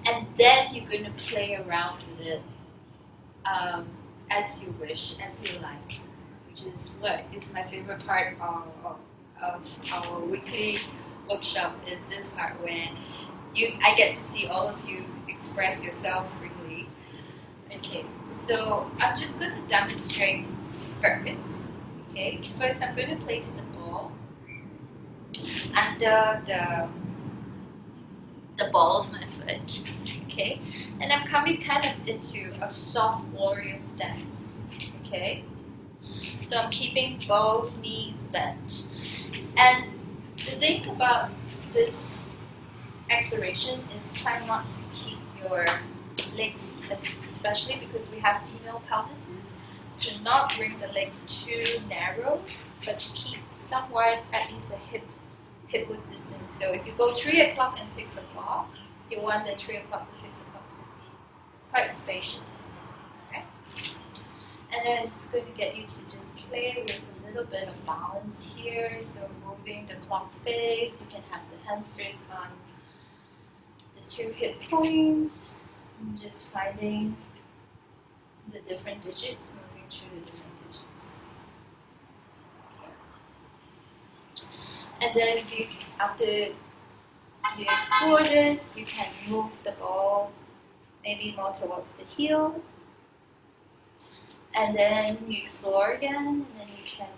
And then you're going to play around with it as you wish, as you like, which is what is my favorite part of our weekly workshop, is this part where I get to see all of you express yourself freely. Okay, so I'm just going to demonstrate first. Okay, first I'm going to place the ball under the ball of my foot. Okay, and I'm coming kind of into a soft warrior stance. Okay, so I'm keeping both knees bent. And the thing about this exploration is try not to keep your legs, especially because we have female pelvises, to not bring the legs too narrow, but to keep somewhat at least a hip width distance. So if you go 3 o'clock and 6 o'clock, you want the 3 o'clock to 6 o'clock to be quite spacious. Okay? And then I'm just going to get you to just play with a little bit of balance here. So moving the clock face, you can have the hands first on the 2 hip points, and just finding the different digits, moving through the different digits. Okay. And then after you explore this, you can move the ball maybe more towards the heel. And then you explore again, and then you can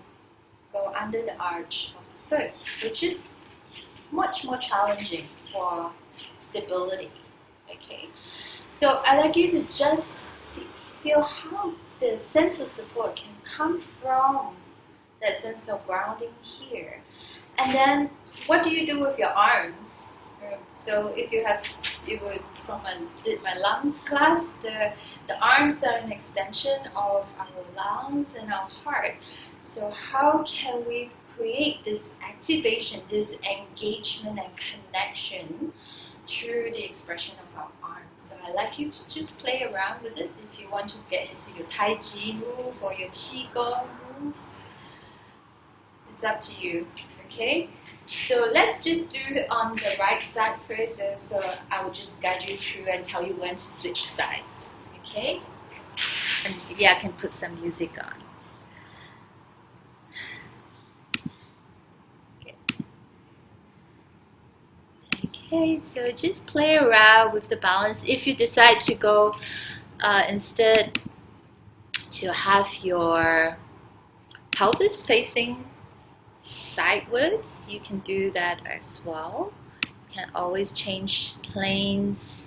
go under the arch of the foot, which is much more challenging for stability. Okay, so I'd like you to just feel how the sense of support can come from that sense of grounding here. And then what do you do with your arms? So if you would, from my lungs class, the arms are an extension of our lungs and our heart. So how can we create this activation, this engagement and connection through the expression of our arms? So I'd like you to just play around with it if you want to get into your Tai Chi move or your Qigong move. It's up to you, okay? So let's just do it on the right side first. So I will just guide you through and tell you when to switch sides, okay? And yeah, I can put some music on. Okay, so just play around with the balance. If you decide to go instead to have your pelvis facing sideways, you can do that as well. You can always change planes.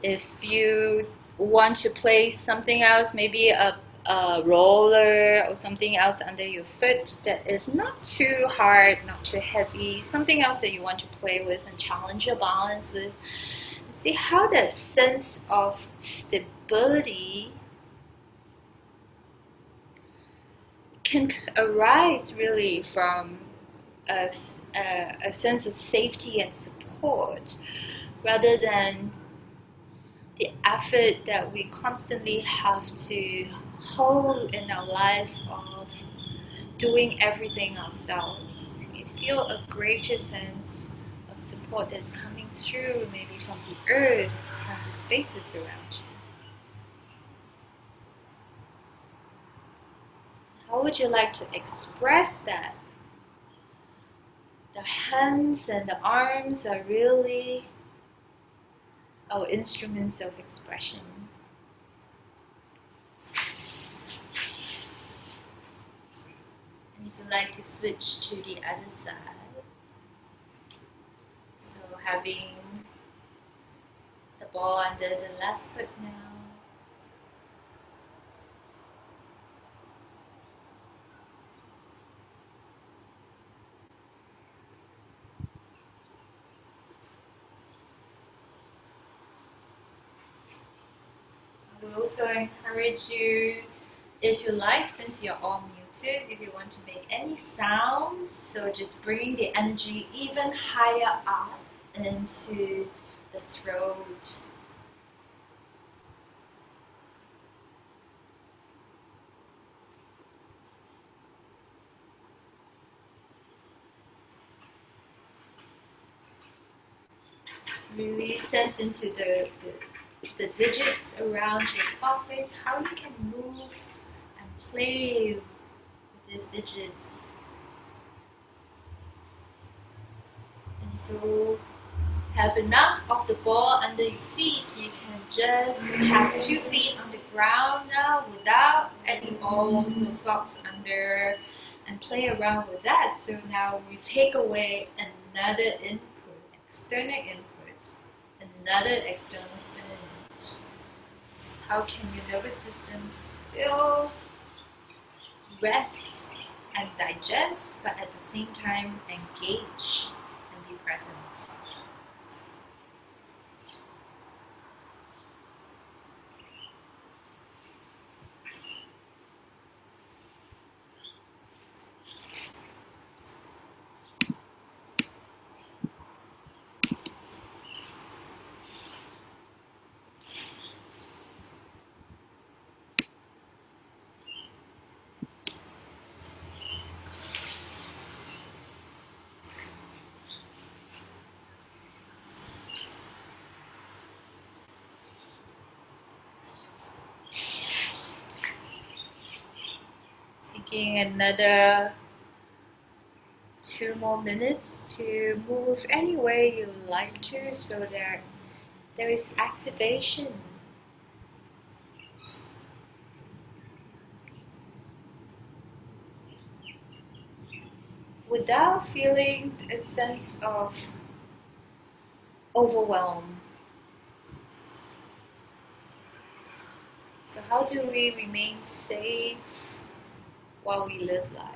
If you want to place something else, maybe a roller or something else under your foot that is not too hard, not too heavy, something else that you want to play with and challenge your balance with. See how that sense of stability can arise really from a sense of safety and support rather than the effort that we constantly have to hold in our life of doing everything ourselves. You feel a greater sense of support that's coming through, maybe from the earth, from the spaces around you. How would you like to express that? The hands and the arms are really our instruments of expression. And if you like to switch to the other side, so having the ball under the left foot now. I will also encourage you, if you like, since you're all muted, if you want to make any sounds, so just bring the energy even higher up into the throat. Really sense into the digits around your pelvis, how you can move and play with these digits. And if you have enough of the ball under your feet, you can just have 2 feet on the ground now without any balls or socks under and play around with that. So now we take away another input, external input, another external stimulus. How can your nervous system still rest and digest, but at the same time engage and be present? Taking another 2 more minutes to move any way you like to, so that there is activation. Without feeling a sense of overwhelm. So how do we remain safe while we live life?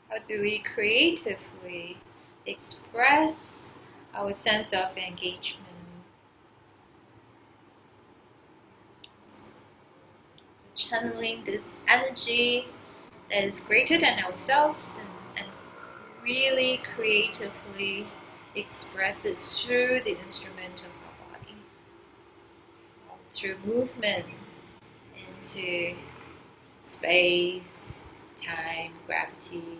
How do we creatively express our sense of engagement? So channeling this energy that is greater than ourselves, and really creatively express it through the instrument of our body, through movement into space, time, gravity.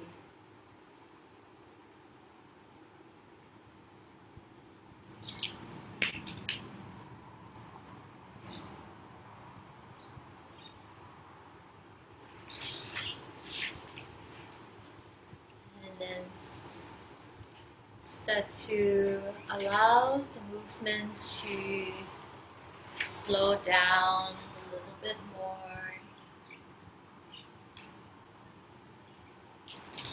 And then start to allow the movement to slow down a little bit more.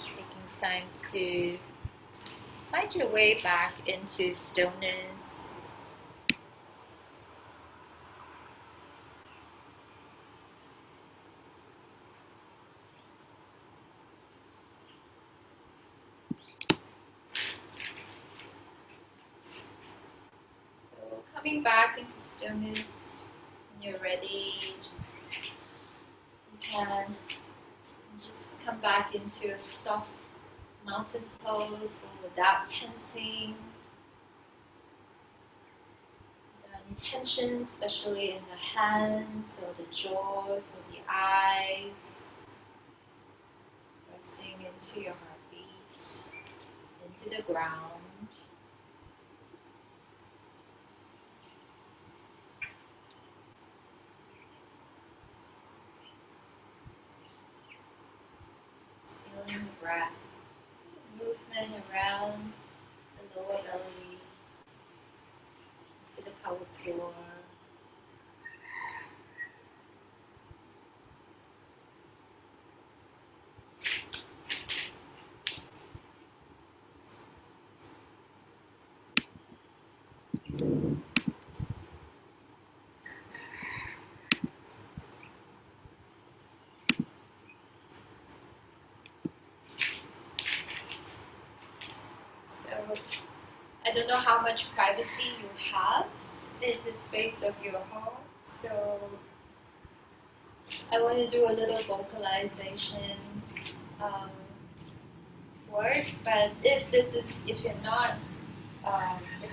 Taking time to find your way back into stillness. So coming back into stillness when you're ready, you can just come back into a soft mountain pose without tensing. The intention, especially in the hands or the jaws or the eyes, resting into your heartbeat, into the ground. Just feeling the breath, the movement around the lower belly, to the pelvic floor. So I don't know how much privacy you have in the space of your home, so I want to do a little vocalization work. But if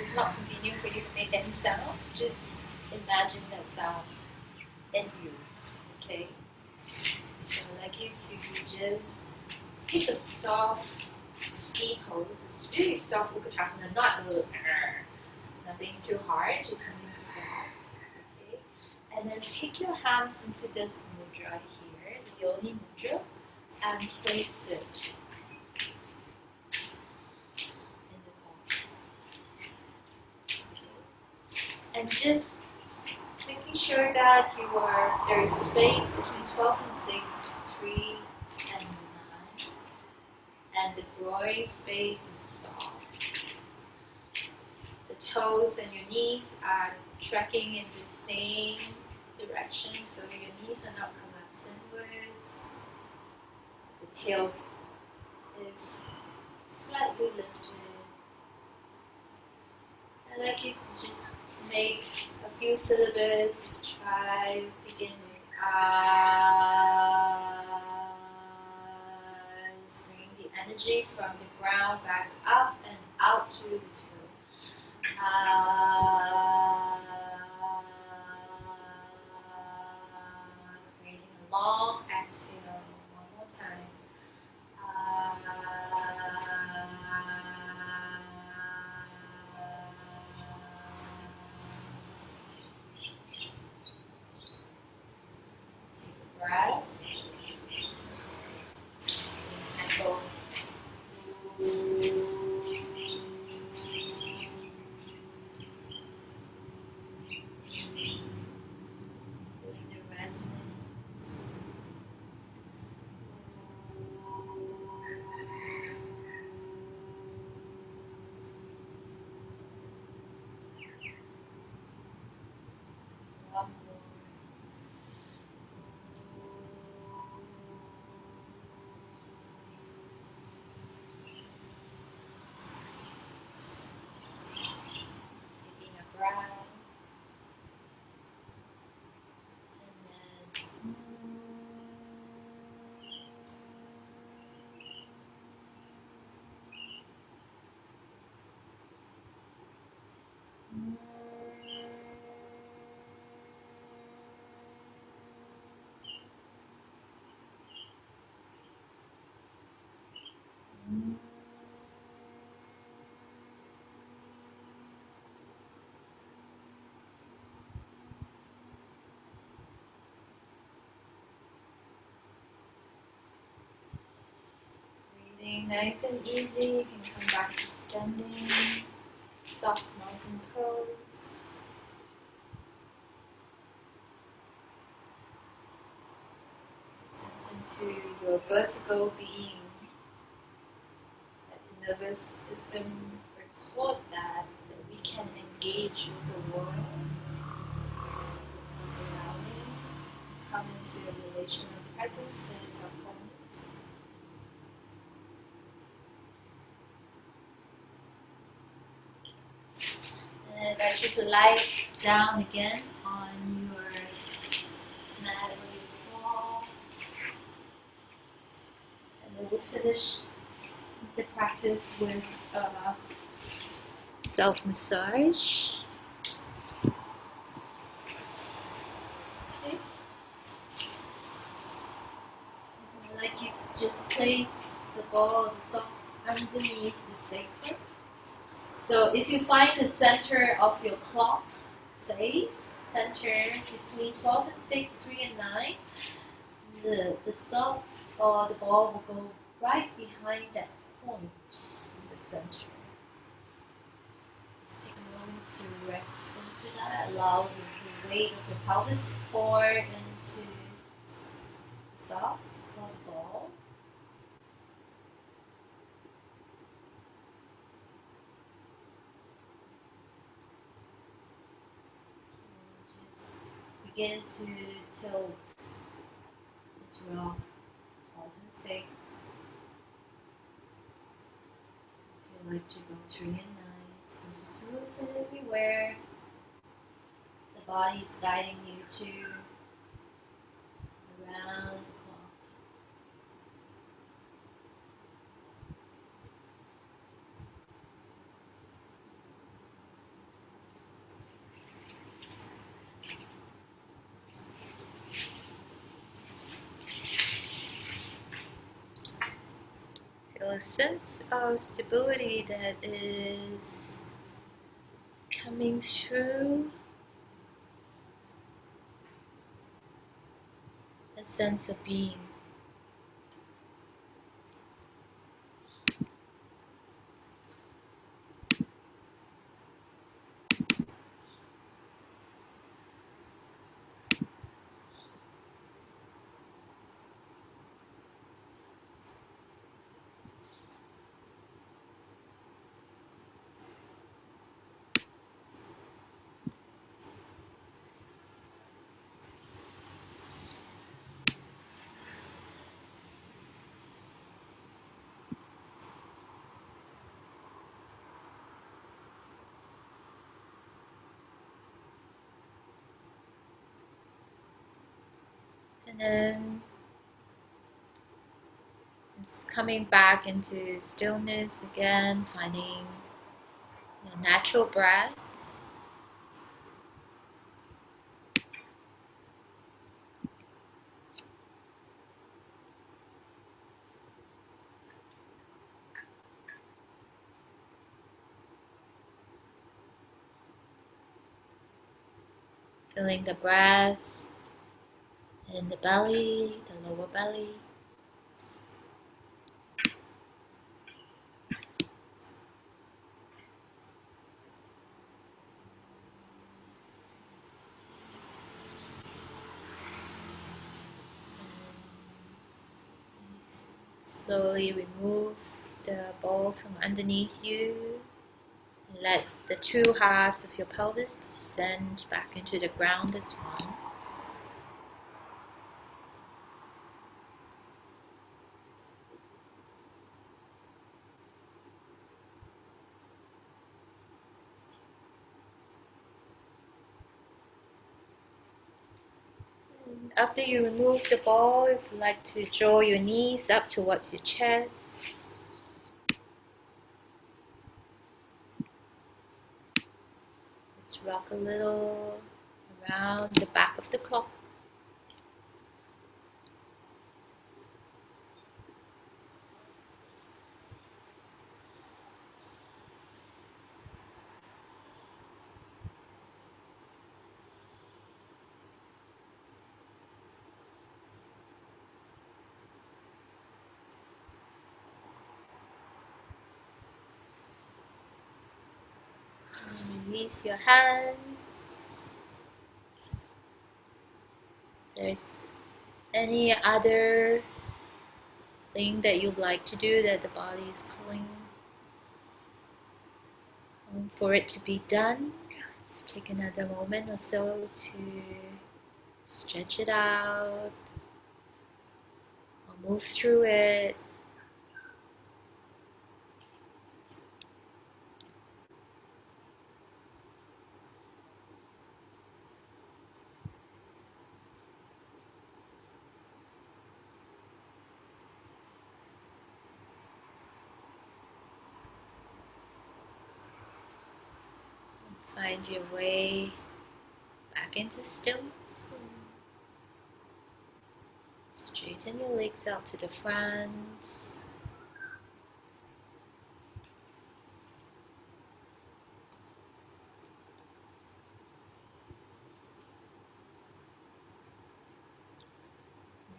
it's not convenient for you to make any sounds, just imagine that sound in you. Okay. So I'd like you to just take a soft ski pose. It's really soft Utkatasana, not a little, nothing too hard, just something soft. Okay. And then take your hands into this mudra here, the Yoni mudra, and place it in the palm. Okay. And just making sure that there is space between 12 and 6, 3 and 9, and the groin space is soft. The toes and your knees are tracking in the same direction, so your knees are not collapsed inwards. The tail is slightly lifted. I'd like you to just make a few syllables. Let's try, begin with ah. Bring the energy from the ground back up and out through the throat. Creating a long exhale. 1, One more. Taking a breath. And then breathing nice and easy. You can come back to standing, soft mountain pose. Sense into your vertical being. Let the nervous system record that we can engage with the world, with our surrounding, come into a relation of presence to self-awareness. And I invite you to lie down again on your mat or your floor. And then we'll finish the practice with self-massage. Okay. I'd like you to just place the ball of the sock underneath the sacrum. So if you find the center of your clock face, center between 12 and 6, 3 and 9, the socks or the ball will go right behind that point in the center. Take a moment to rest into that. Allow the weight of your pelvis to pour into the socks or the ball. Begin to tilt this rock 12 and 6. If you like to go 3 and 9, so just move it everywhere. The body is guiding you to around the clock. Feel a sense of stability that is coming through, a sense of being. And then it's coming back into stillness again, finding your natural breath. Feeling the breath in the belly, the lower belly. Slowly remove the ball from underneath you. Let the two halves of your pelvis descend back into the ground as one. After you remove the ball, if you like to draw your knees up towards your chest. Just rock a little around the back of the clock. Release your hands. If there's any other thing that you'd like to do that the body is calling for it to be done, just take another moment or so to stretch it out or move through it. Find your way back into stillness. Straighten your legs out to the front.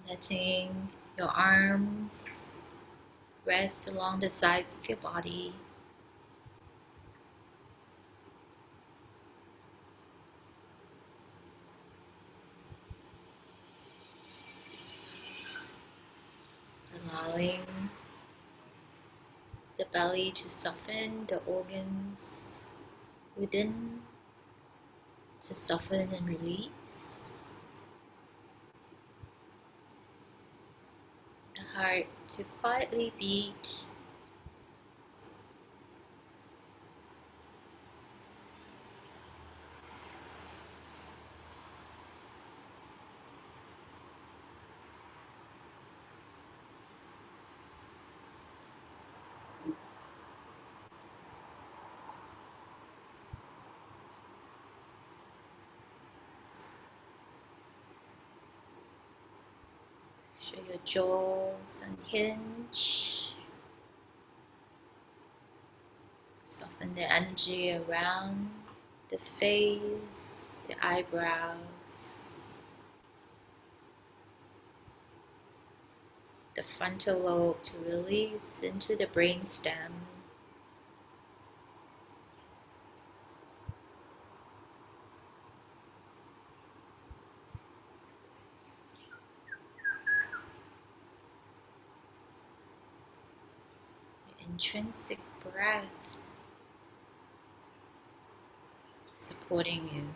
Letting your arms rest along the sides of your body. Allowing the belly to soften, the organs within to soften and release. The heart to quietly beat. Show your jaws unhinge. Soften the energy around the face, the eyebrows, the frontal lobe to release into the brainstem. Intrinsic breath supporting you.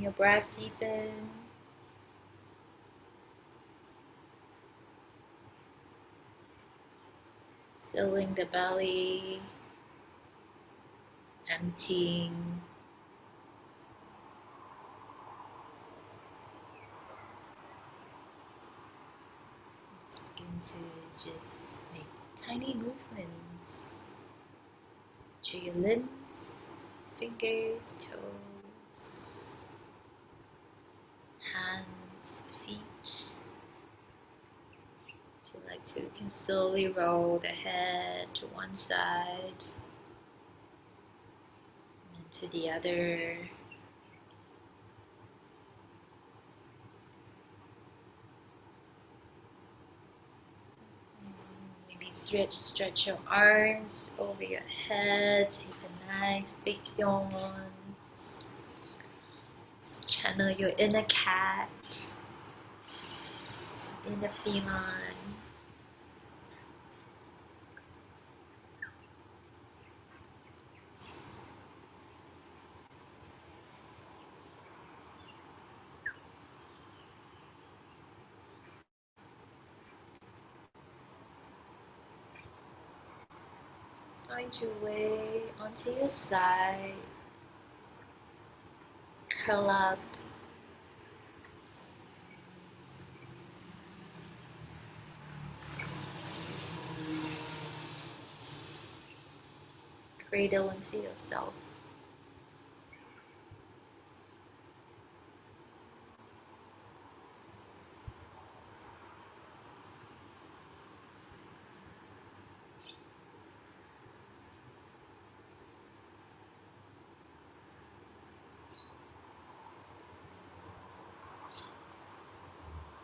your breath deepen. Filling the belly, emptying. Let's begin to just make tiny movements through your limbs, fingers, toes, hands, feet. If you like to, you can slowly roll the head to one side and to the other. Maybe stretch your arms over your head. Take a nice big yawn. Just channel your inner cat, inner feline. Find your way onto your side. Curl up. Cradle into yourself.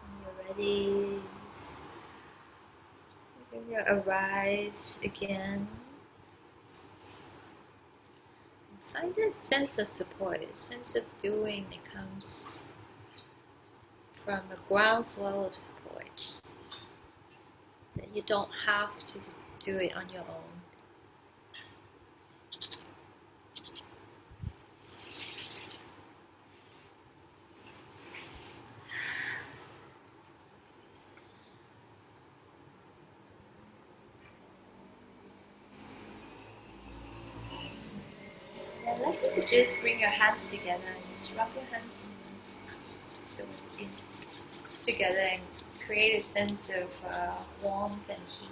When you're ready, you can arise again. Find that sense of support, a sense of doing that comes from a groundswell of support. That you don't have to do it on your own. I'd like you to just bring your hands together and just rub your hands in together and create a sense of warmth and heat.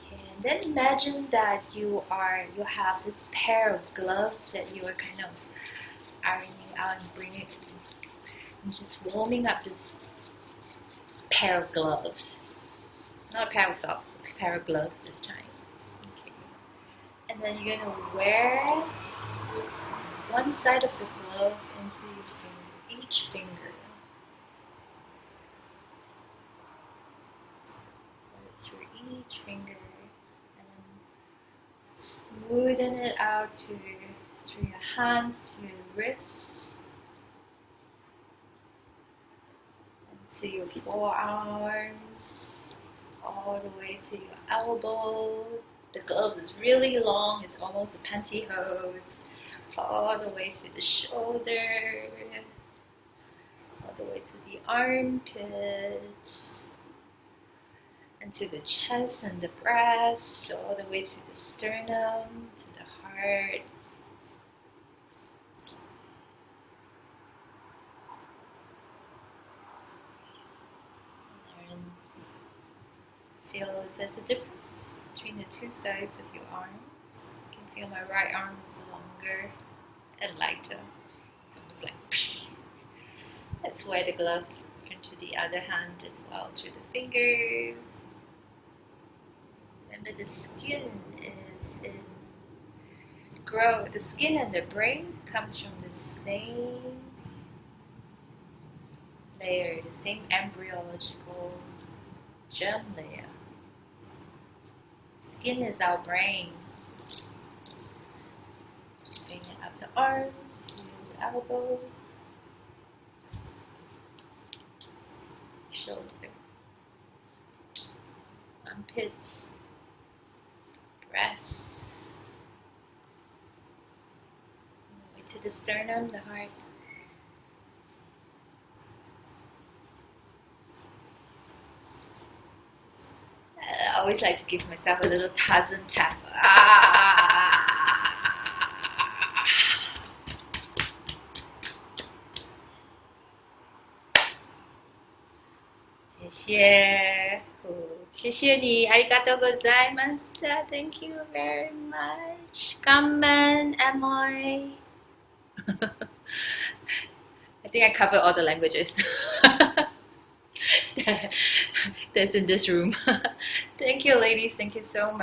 Okay, and then imagine that you have this pair of gloves that you are kind of ironing out and bringing and just warming up this pair of gloves. Not a pair of socks, a pair of gloves this time. Okay. And then you're going to wear this one side of the glove into your finger, each finger. So wear it through each finger and then smoothen it out through your hands to your wrists and to your forearms, all the way to your elbow. The glove is really long, it's almost a pantyhose. All the way to the shoulder, all the way to the armpit, and to the chest and the breast, all the way to the sternum, to the heart. And feel there's a difference between the two sides of your arms. You can feel my right arm is longer and lighter. It's almost like psh. Let's wear the gloves into the other hand as well through the fingers. Remember, the skin the skin and the brain comes from the same layer, the same embryological germ layer. Skin is our brain. Bring it up the arms, to the elbow, shoulder, armpit, breast, to the sternum, the heart. I always like to give myself a little Tarzan tap.谢谢你，ありがとうございました。Thank you very much. Gamen amoy. I think I covered all the languages that's in this room. Thank you, ladies. Thank you so much.